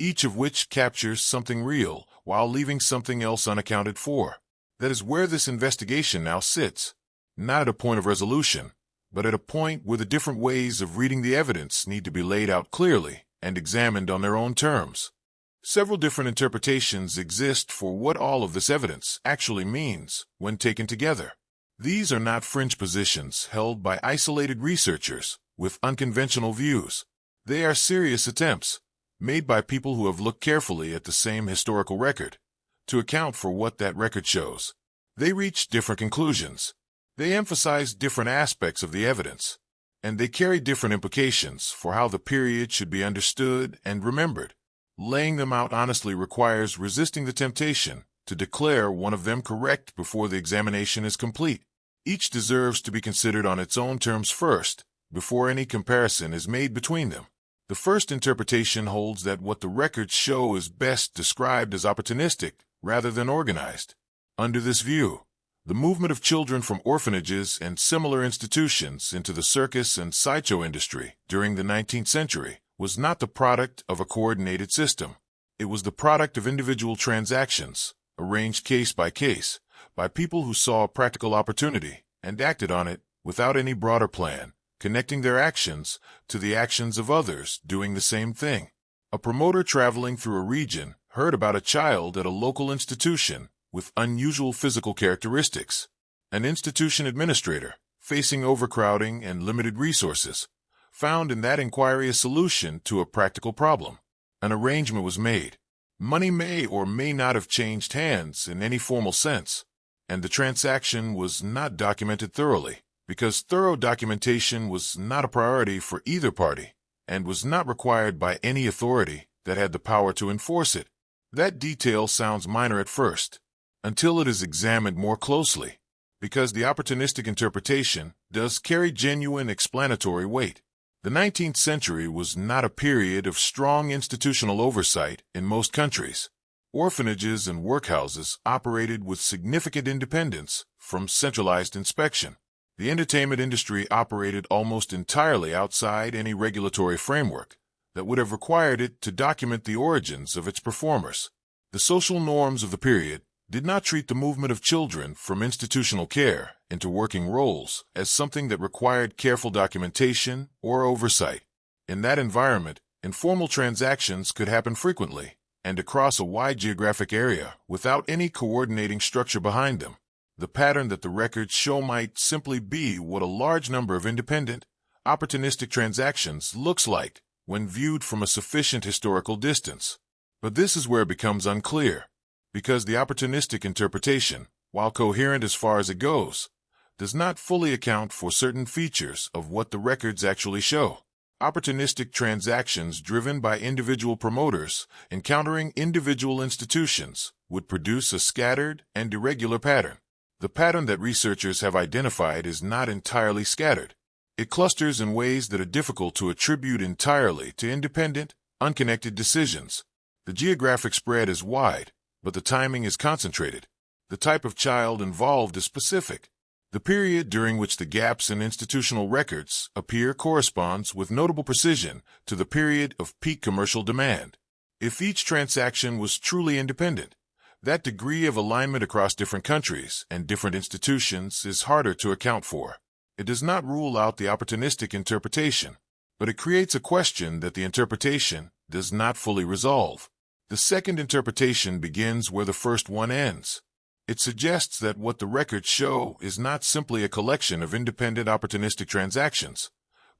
each of which captures something real while leaving something else unaccounted for. That is where this investigation now sits, not at a point of resolution, but at a point where the different ways of reading the evidence need to be laid out clearly and examined on their own terms. Several different interpretations exist for what all of this evidence actually means when taken together. These are not fringe positions held by isolated researchers with unconventional views. They are serious attempts, made by people who have looked carefully at the same historical record, to account for what that record shows. They reach different conclusions. They emphasize different aspects of the evidence, and they carry different implications for how the period should be understood and remembered. Laying them out honestly requires resisting the temptation to declare one of them correct before the examination is complete. Each deserves to be considered on its own terms first, before any comparison is made between them. The first interpretation holds that what the records show is best described as opportunistic rather than organized. Under this view, the movement of children from orphanages and similar institutions into the circus and sideshow industry during the 19th century was not the product of a coordinated system. It was the product of individual transactions, arranged case by case, by people who saw a practical opportunity and acted on it without any broader plan, connecting their actions to the actions of others doing the same thing. A promoter traveling through a region heard about a child at a local institution with unusual physical characteristics. An institution administrator, facing overcrowding and limited resources, found in that inquiry a solution to a practical problem. An arrangement was made. Money may or may not have changed hands in any formal sense, and the transaction was not documented thoroughly, because thorough documentation was not a priority for either party, and was not required by any authority that had the power to enforce it. That detail sounds minor at first, until it is examined more closely, because the opportunistic interpretation does carry genuine explanatory weight. The 19th century was not a period of strong institutional oversight in most countries. Orphanages and workhouses operated with significant independence from centralized inspection. The entertainment industry operated almost entirely outside any regulatory framework that would have required it to document the origins of its performers. The social norms of the period did not treat the movement of children from institutional care into working roles as something that required careful documentation or oversight. In that environment, informal transactions could happen frequently and across a wide geographic area without any coordinating structure behind them. The pattern that the records show might simply be what a large number of independent, opportunistic transactions looks like when viewed from a sufficient historical distance. But this is where it becomes unclear, because the opportunistic interpretation, while coherent as far as it goes, does not fully account for certain features of what the records actually show. Opportunistic transactions driven by individual promoters encountering individual institutions would produce a scattered and irregular pattern. The pattern that researchers have identified is not entirely scattered. It clusters in ways that are difficult to attribute entirely to independent, unconnected decisions. The geographic spread is wide, but the timing is concentrated. The type of child involved is specific. The period during which the gaps in institutional records appear corresponds with notable precision to the period of peak commercial demand. If each transaction was truly independent, that degree of alignment across different countries and different institutions is harder to account for. It does not rule out the opportunistic interpretation, but it creates a question that the interpretation does not fully resolve. The second interpretation begins where the first one ends. It suggests that what the records show is not simply a collection of independent opportunistic transactions,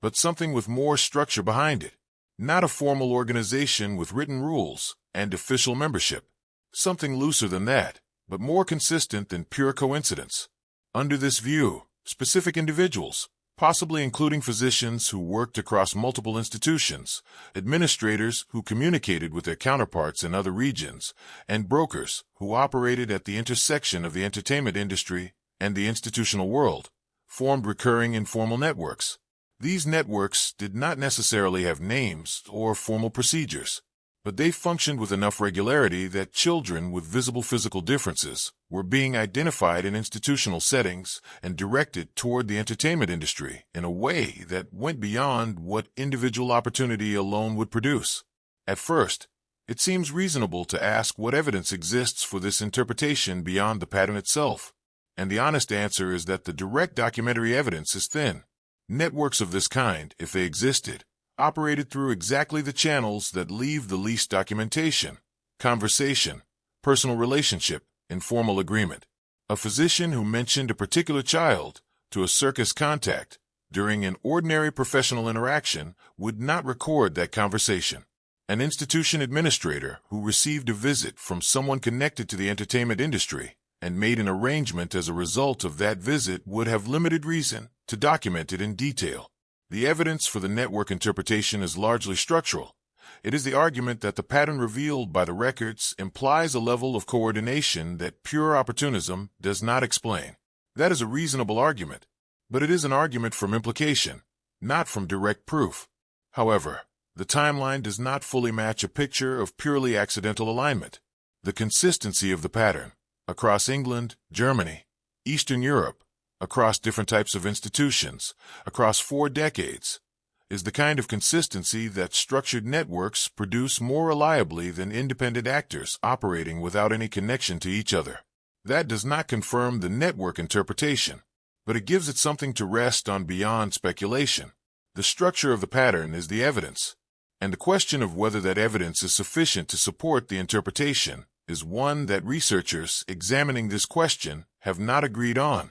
but something with more structure behind it. Not a formal organization with written rules and official membership. Something looser than that, but more consistent than pure coincidence. Under this view, specific individuals, possibly including physicians who worked across multiple institutions, administrators who communicated with their counterparts in other regions, and brokers who operated at the intersection of the entertainment industry and the institutional world, formed recurring informal networks. These networks did not necessarily have names or formal procedures, but they functioned with enough regularity that children with visible physical differences were being identified in institutional settings and directed toward the entertainment industry in a way that went beyond what individual opportunity alone would produce. At first, it seems reasonable to ask what evidence exists for this interpretation beyond the pattern itself, and the honest answer is that the direct documentary evidence is thin. Networks of this kind, if they existed, operated through exactly the channels that leave the least documentation: conversation, personal relationship, informal agreement. A physician who mentioned a particular child to a circus contact during an ordinary professional interaction would not record that conversation. An institution administrator who received a visit from someone connected to the entertainment industry and made an arrangement as a result of that visit would have limited reason to document it in detail. The evidence for the network interpretation is largely structural, It is the argument that the pattern revealed by the records implies a level of coordination that pure opportunism does not explain. That is a reasonable argument, but it is an argument from implication, not from direct proof. However, the timeline does not fully match a picture of purely accidental alignment. The consistency of the pattern, across England, Germany, Eastern Europe, across different types of institutions, across 4 decades, is the kind of consistency that structured networks produce more reliably than independent actors operating without any connection to each other. That does not confirm the network interpretation, but it gives it something to rest on beyond speculation. The structure of the pattern is the evidence, and the question of whether that evidence is sufficient to support the interpretation is one that researchers examining this question have not agreed on.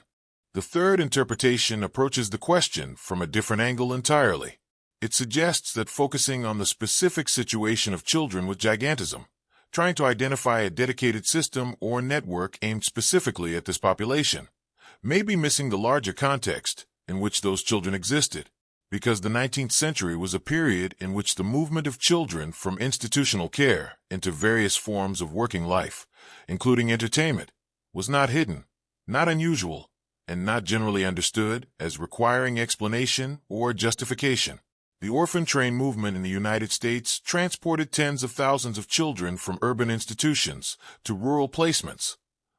The third interpretation approaches the question from a different angle entirely. It suggests that focusing on the specific situation of children with gigantism, trying to identify a dedicated system or network aimed specifically at this population, may be missing the larger context in which those children existed, because the 19th century was a period in which the movement of children from institutional care into various forms of working life, including entertainment, was not hidden, not unusual, and not generally understood as requiring explanation or justification. The orphan train movement in the United States transported tens of thousands of children from urban institutions to rural placements,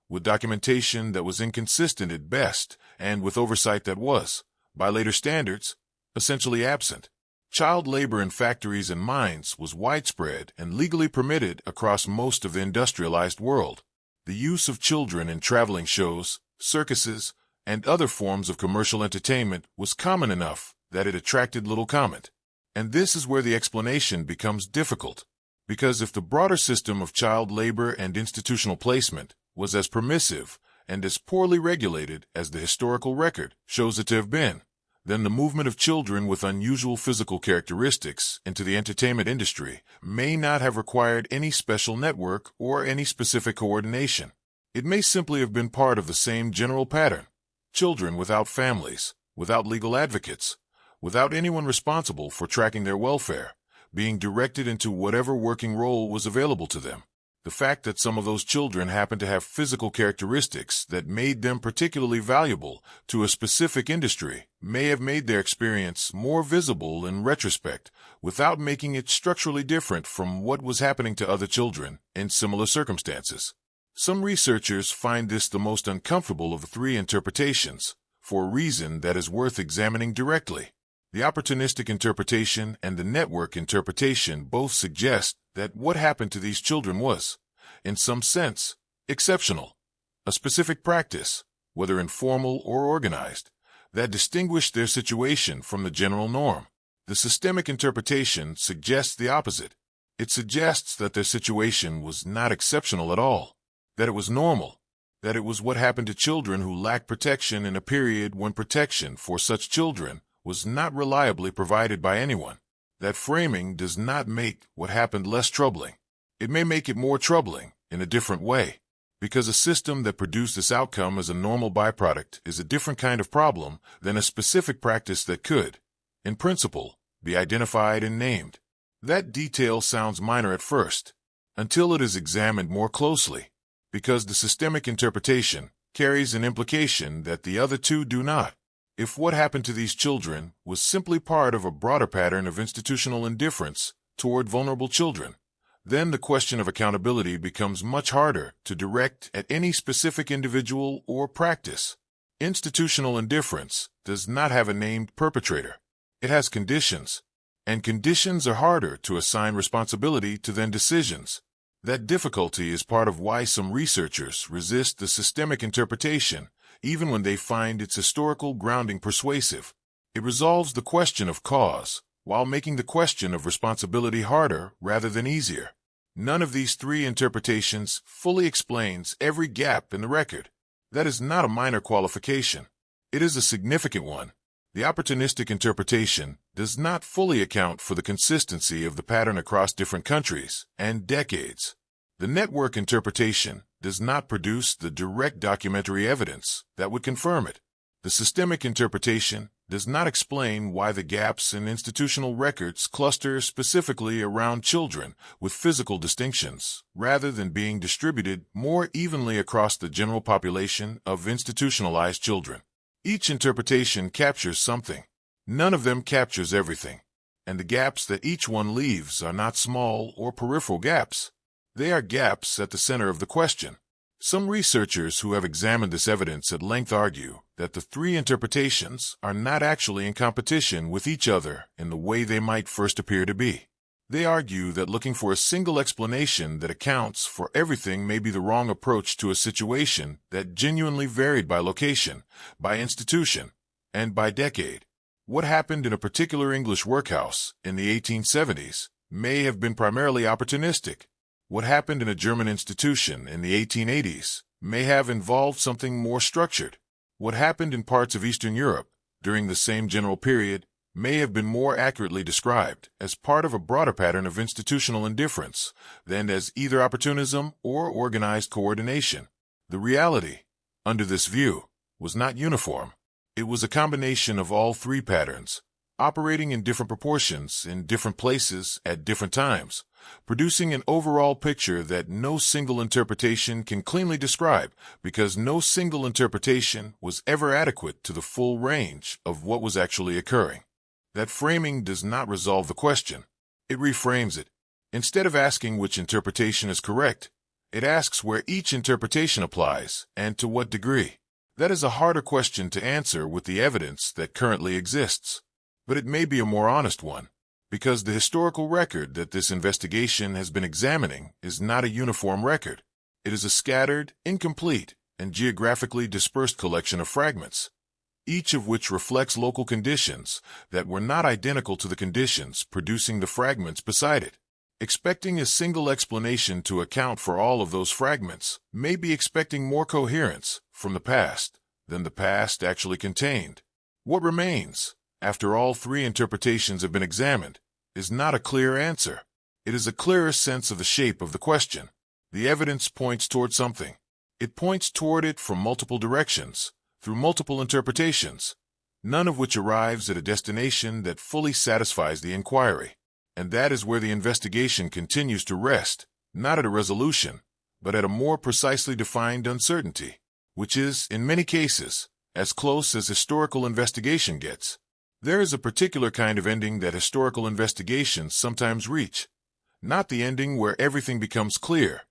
with documentation that was inconsistent at best and with oversight that was, by later standards, essentially absent. Child labor in factories and mines was widespread and legally permitted across most of the industrialized world. The use of children in traveling shows, circuses, and other forms of commercial entertainment was common enough that it attracted little comment. And this is where the explanation becomes difficult, because if the broader system of child labor and institutional placement was as permissive and as poorly regulated as the historical record shows it to have been, then the movement of children with unusual physical characteristics into the entertainment industry may not have required any special network or any specific coordination. It may simply have been part of the same general pattern. Children without families, without legal advocates, without anyone responsible for tracking their welfare, being directed into whatever working role was available to them. The fact that some of those children happened to have physical characteristics that made them particularly valuable to a specific industry may have made their experience more visible in retrospect without making it structurally different from what was happening to other children in similar circumstances. Some researchers find this the most uncomfortable of the 3 interpretations, for a reason that is worth examining directly. The opportunistic interpretation and the network interpretation both suggest that what happened to these children was, in some sense, exceptional, a specific practice, whether informal or organized, that distinguished their situation from the general norm. The systemic interpretation suggests the opposite. It suggests that their situation was not exceptional at all, that it was normal, that it was what happened to children who lacked protection in a period when protection for such children was not reliably provided by anyone. That framing does not make what happened less troubling. It may make it more troubling in a different way, because a system that produced this outcome as a normal byproduct is a different kind of problem than a specific practice that could, in principle, be identified and named. That detail sounds minor at first, until it is examined more closely, because the systemic interpretation carries an implication that the other 2 do not. If what happened to these children was simply part of a broader pattern of institutional indifference toward vulnerable children, then the question of accountability becomes much harder to direct at any specific individual or practice. Institutional indifference does not have a named perpetrator. It has conditions, and conditions are harder to assign responsibility to than decisions. That difficulty is part of why some researchers resist the systemic interpretation even when they find its historical grounding persuasive. It resolves the question of cause, while making the question of responsibility harder rather than easier. None of these 3 interpretations fully explains every gap in the record. That is not a minor qualification. It is a significant one. The opportunistic interpretation does not fully account for the consistency of the pattern across different countries and decades. The network interpretation does not produce the direct documentary evidence that would confirm it. The systemic interpretation does not explain why the gaps in institutional records cluster specifically around children with physical distinctions, rather than being distributed more evenly across the general population of institutionalized children. Each interpretation captures something. None of them captures everything. And the gaps that each one leaves are not small or peripheral gaps. They are gaps at the center of the question. Some researchers who have examined this evidence at length argue that the three interpretations are not actually in competition with each other in the way they might first appear to be. They argue that looking for a single explanation that accounts for everything may be the wrong approach to a situation that genuinely varied by location, by institution, and by decade. What happened in a particular English workhouse in the 1870s may have been primarily opportunistic. What happened in a German institution in the 1880s may have involved something more structured. What happened in parts of Eastern Europe during the same general period may have been more accurately described as part of a broader pattern of institutional indifference than as either opportunism or organized coordination. The reality, under this view, was not uniform. It was a combination of all three patterns, operating in different proportions in different places at different times, producing an overall picture that no single interpretation can cleanly describe because no single interpretation was ever adequate to the full range of what was actually occurring. That framing does not resolve the question. It reframes it. Instead of asking which interpretation is correct, it asks where each interpretation applies and to what degree. That is a harder question to answer with the evidence that currently exists. But it may be a more honest one, because the historical record that this investigation has been examining is not a uniform record. It is a scattered, incomplete, and geographically dispersed collection of fragments, each of which reflects local conditions that were not identical to the conditions producing the fragments beside it. Expecting a single explanation to account for all of those fragments may be expecting more coherence from the past than the past actually contained. What remains, after all three interpretations have been examined, is not a clear answer. It is a clearer sense of the shape of the question. The evidence points toward something. It points toward it from multiple directions, through multiple interpretations, none of which arrives at a destination that fully satisfies the inquiry. And that is where the investigation continues to rest, not at a resolution, but at a more precisely defined uncertainty, which is, in many cases, as close as historical investigation gets. There is a particular kind of ending that historical investigations sometimes reach, not the ending where everything becomes clear,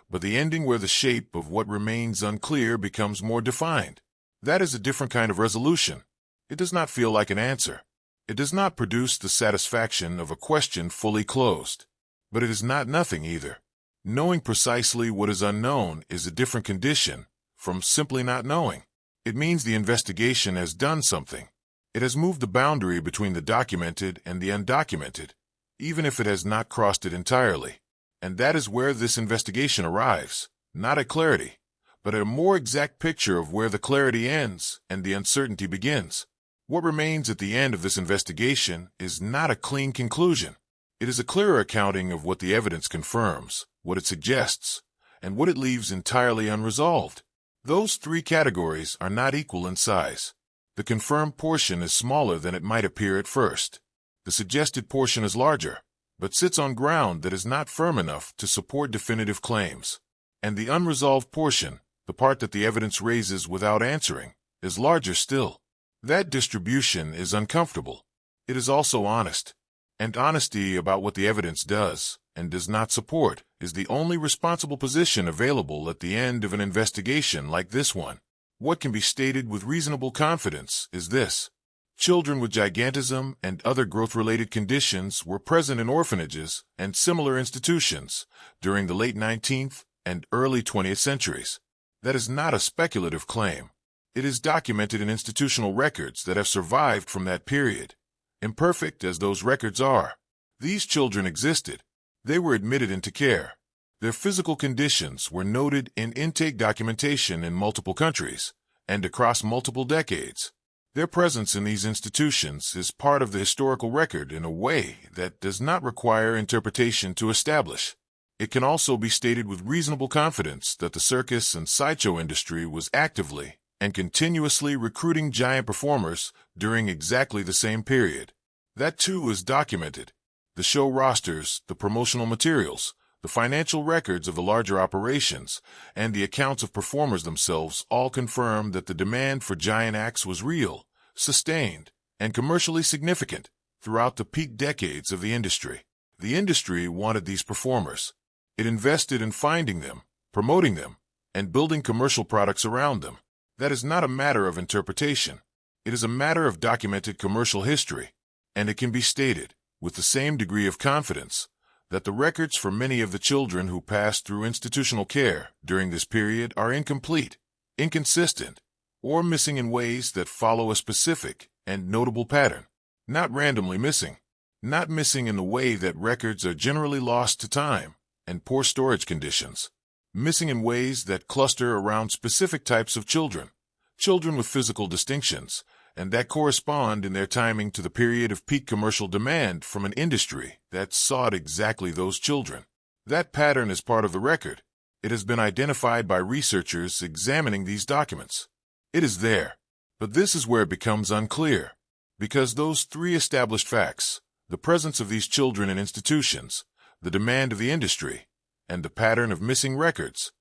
but the ending where the shape of what remains unclear becomes more defined. That is a different kind of resolution. It does not feel like an answer. It does not produce the satisfaction of a question fully closed. But it is not nothing either. Knowing precisely what is unknown is a different condition from simply not knowing. It means the investigation has done something. It has moved the boundary between the documented and the undocumented, even if it has not crossed it entirely. And that is where this investigation arrives, not at clarity, but at a more exact picture of where the clarity ends and the uncertainty begins. What remains at the end of this investigation is not a clean conclusion. It is a clearer accounting of what the evidence confirms, what it suggests, and what it leaves entirely unresolved. Those three categories are not equal in size. The confirmed portion is smaller than it might appear at first. The suggested portion is larger, but sits on ground that is not firm enough to support definitive claims. And the unresolved portion, the part that the evidence raises without answering, is larger still. That distribution is uncomfortable. It is also honest. And honesty about what the evidence does and does not support is the only responsible position available at the end of an investigation like this one. What can be stated with reasonable confidence is this. Children with gigantism and other growth-related conditions were present in orphanages and similar institutions during the late 19th and early 20th centuries. That is not a speculative claim. It is documented in institutional records that have survived from that period. Imperfect as those records are, these children existed. They were admitted into care. Their physical conditions were noted in intake documentation in multiple countries and across multiple decades. Their presence in these institutions is part of the historical record in a way that does not require interpretation to establish. It can also be stated with reasonable confidence that the circus and sideshow industry was actively and continuously recruiting giant performers during exactly the same period. That too is documented. The show rosters, the promotional materials, the financial records of the larger operations, and the accounts of performers themselves all confirm that the demand for giant acts was real, sustained, and commercially significant throughout the peak decades of the industry. The industry wanted these performers. It invested in finding them, promoting them, and building commercial products around them. That is not a matter of interpretation. It is a matter of documented commercial history, and it can be stated, with the same degree of confidence, that the records for many of the children who passed through institutional care during this period are incomplete, inconsistent, or missing in ways that follow a specific and notable pattern. Not randomly missing. Not missing in the way that records are generally lost to time and poor storage conditions. Missing in ways that cluster around specific types of children, children with physical distinctions, and that correspond in their timing to the period of peak commercial demand from an industry that sought exactly those children. That pattern is part of the record. It has been identified by researchers examining these documents. It is there, but this is where it becomes unclear, because those three established facts, the presence of these children in institutions, the demand of the industry, and the pattern of missing records,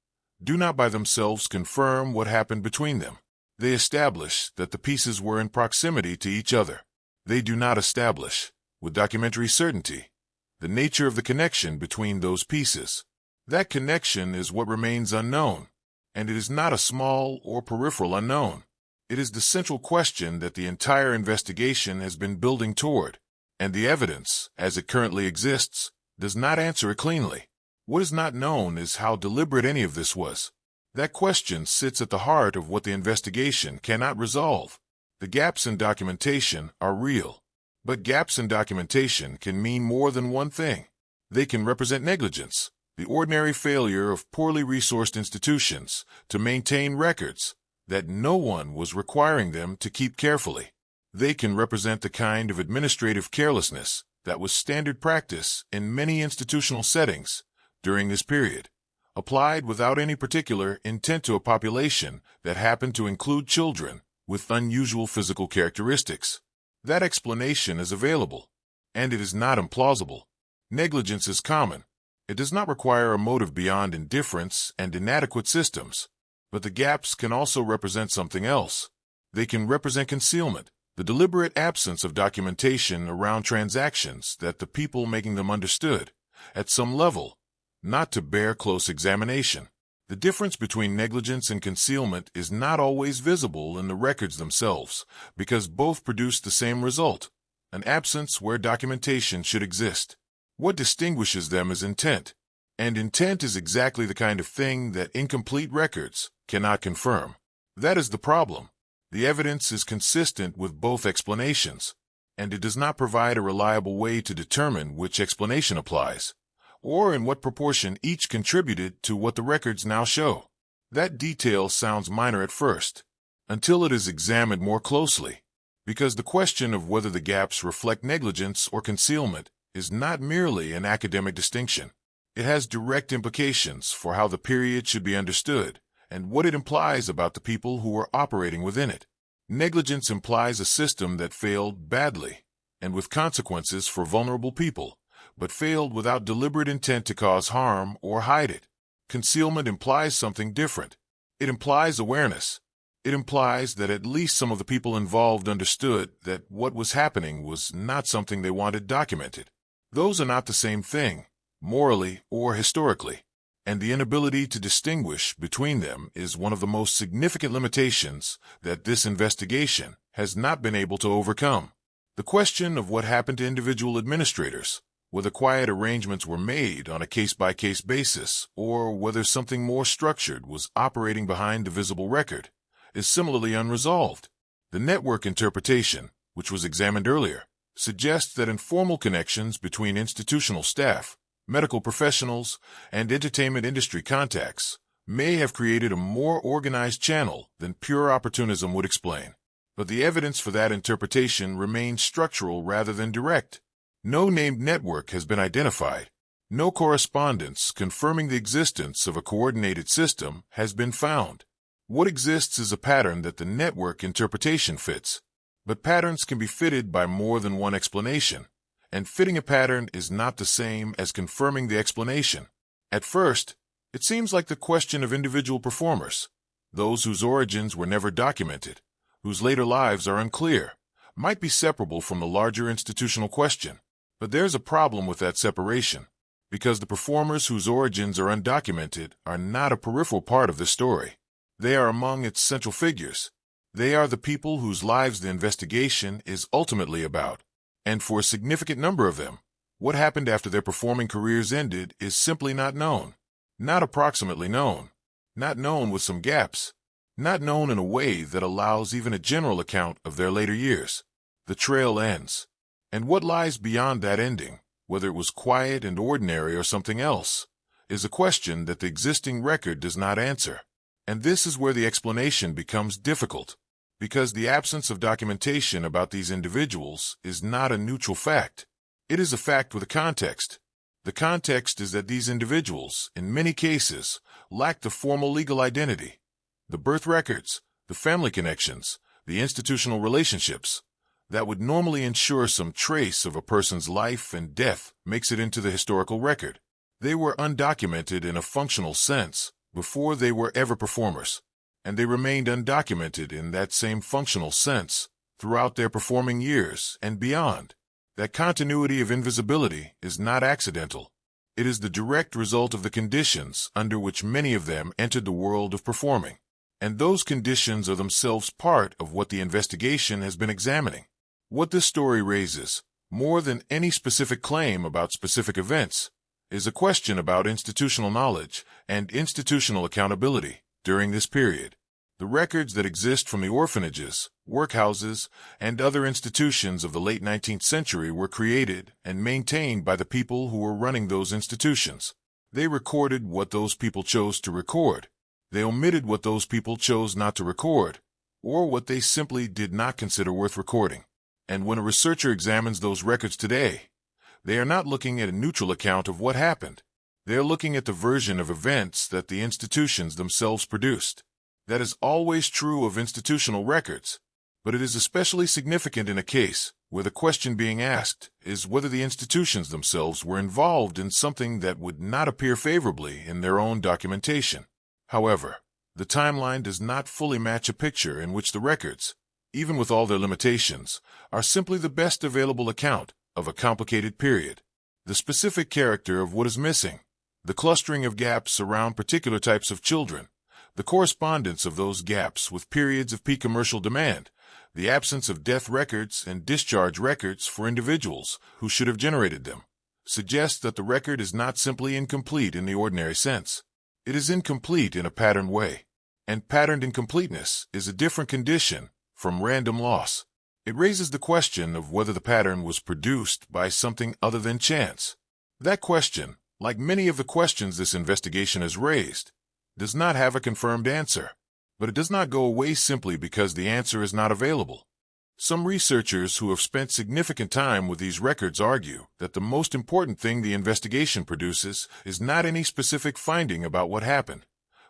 do not by themselves confirm what happened between them. They establish that the pieces were in proximity to each other. They do not establish, with documentary certainty, the nature of the connection between those pieces. That connection is what remains unknown, and it is not a small or peripheral unknown. It is the central question that the entire investigation has been building toward, and the evidence, as it currently exists, does not answer it cleanly. What is not known is how deliberate any of this was. That question sits at the heart of what the investigation cannot resolve. The gaps in documentation are real, but gaps in documentation can mean more than one thing. They can represent negligence, the ordinary failure of poorly resourced institutions to maintain records that no one was requiring them to keep carefully. They can represent the kind of administrative carelessness that was standard practice in many institutional settings during this period, applied without any particular intent to a population that happened to include children with unusual physical characteristics. That explanation is available, and it is not implausible. Negligence is common. It does not require a motive beyond indifference and inadequate systems. But the gaps can also represent something else. They can represent concealment, the deliberate absence of documentation around transactions that the people making them understood, at some level, not to bear close examination. The difference between negligence and concealment is not always visible in the records themselves, because both produce the same result, an absence where documentation should exist. What distinguishes them is intent, and intent is exactly the kind of thing that incomplete records cannot confirm. That is the problem. The evidence is consistent with both explanations, and it does not provide a reliable way to determine which explanation applies, or in what proportion each contributed to what the records now show. That detail sounds minor at first, until it is examined more closely, because the question of whether the gaps reflect negligence or concealment is not merely an academic distinction. It has direct implications for how the period should be understood and what it implies about the people who were operating within it. Negligence implies a system that failed badly and with consequences for vulnerable people, but failed without deliberate intent to cause harm or hide it. Concealment implies something different. It implies awareness. It implies that at least some of the people involved understood that what was happening was not something they wanted documented. Those are not the same thing, morally or historically, and the inability to distinguish between them is one of the most significant limitations that this investigation has not been able to overcome. The question of what happened to individual administrators, whether quiet arrangements were made on a case-by-case basis, or whether something more structured was operating behind the visible record, is similarly unresolved. The network interpretation, which was examined earlier, suggests that informal connections between institutional staff, medical professionals, and entertainment industry contacts may have created a more organized channel than pure opportunism would explain. But the evidence for that interpretation remains structural rather than direct. No named network has been identified. No correspondence confirming the existence of a coordinated system has been found. What exists is a pattern that the network interpretation fits. But patterns can be fitted by more than one explanation, and fitting a pattern is not the same as confirming the explanation. At first, it seems like the question of individual performers, those whose origins were never documented, whose later lives are unclear, might be separable from the larger institutional question. But there's a problem with that separation, because the performers whose origins are undocumented are not a peripheral part of the story. They are among its central figures. They are the people whose lives the investigation is ultimately about. And for a significant number of them, what happened after their performing careers ended is simply not known. Not approximately known. Not known with some gaps. Not known in a way that allows even a general account of their later years. The trail ends. And what lies beyond that ending, whether it was quiet and ordinary or something else, is a question that the existing record does not answer. And this is where the explanation becomes difficult, because the absence of documentation about these individuals is not a neutral fact. It is a fact with a context. The context is that these individuals, in many cases, lack the formal legal identity. The birth records, the family connections, the institutional relationships that would normally ensure some trace of a person's life and death makes it into the historical record. They were undocumented in a functional sense before they were ever performers, and they remained undocumented in that same functional sense throughout their performing years and beyond. That continuity of invisibility is not accidental. It is the direct result of the conditions under which many of them entered the world of performing. And those conditions are themselves part of what the investigation has been examining. What this story raises, more than any specific claim about specific events, is a question about institutional knowledge and institutional accountability during this period. The records that exist from the orphanages, workhouses, and other institutions of the late 19th century were created and maintained by the people who were running those institutions. They recorded what those people chose to record. They omitted what those people chose not to record, or what they simply did not consider worth recording. And when a researcher examines those records today, they are not looking at a neutral account of what happened. They are looking at the version of events that the institutions themselves produced. That is always true of institutional records, but it is especially significant in a case where the question being asked is whether the institutions themselves were involved in something that would not appear favorably in their own documentation. However, the timeline does not fully match a picture in which the records, even with all their limitations, are simply the best available account of a complicated period. The specific character of what is missing, the clustering of gaps around particular types of children, the correspondence of those gaps with periods of peak commercial demand, the absence of death records and discharge records for individuals who should have generated them, suggests that the record is not simply incomplete in the ordinary sense. It is incomplete in a patterned way, and patterned incompleteness is a different condition from random loss. It raises the question of whether the pattern was produced by something other than chance. That question, like many of the questions this investigation has raised, does not have a confirmed answer, but it does not go away simply because the answer is not available. Some researchers who have spent significant time with these records argue that the most important thing the investigation produces is not any specific finding about what happened,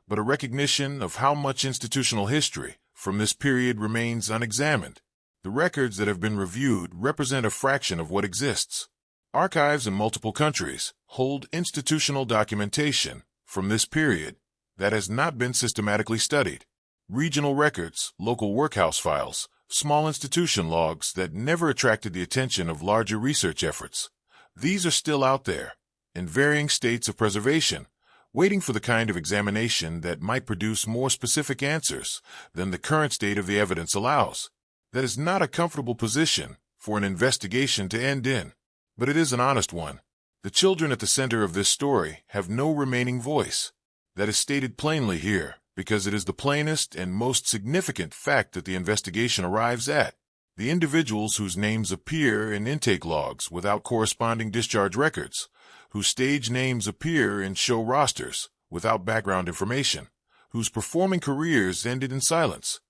but a recognition of how much institutional history from this period remains unexamined. The records that have been reviewed represent a fraction of what exists. Archives in multiple countries hold institutional documentation from this period that has not been systematically studied. Regional records, local workhouse files, small institution logs that never attracted the attention of larger research efforts. These are still out there, in varying states of preservation, waiting for the kind of examination that might produce more specific answers than the current state of the evidence allows. That is not a comfortable position for an investigation to end in, but it is an honest one. The children at the center of this story have no remaining voice. That is stated plainly here, because it is the plainest and most significant fact that the investigation arrives at. The individuals whose names appear in intake logs without corresponding discharge records, whose stage names appear in show rosters without background information, whose performing careers ended in silence.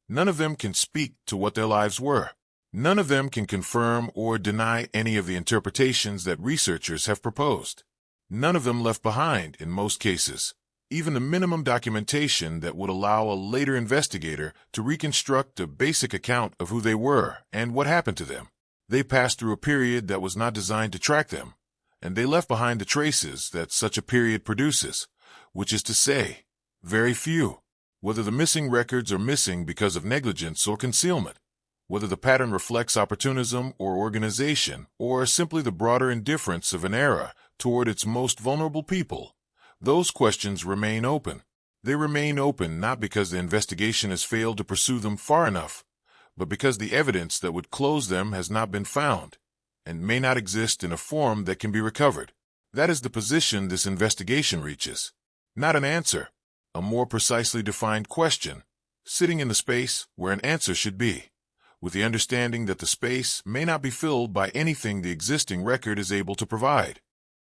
None of them can speak to what their lives were. None of them can confirm or deny any of the interpretations that researchers have proposed. None of them left behind, in most cases, even the minimum documentation that would allow a later investigator to reconstruct a basic account of who they were and what happened to them. They passed through a period that was not designed to track them, and they left behind the traces that such a period produces, which is to say, very few. Whether the missing records are missing because of negligence or concealment, whether the pattern reflects opportunism or organization, or simply the broader indifference of an era toward its most vulnerable people, those questions remain open. They remain open not because the investigation has failed to pursue them far enough, but because the evidence that would close them has not been found, and may not exist in a form that can be recovered. That is the position this investigation reaches. Not an answer, a more precisely defined question, sitting in the space where an answer should be, with the understanding that the space may not be filled by anything the existing record is able to provide.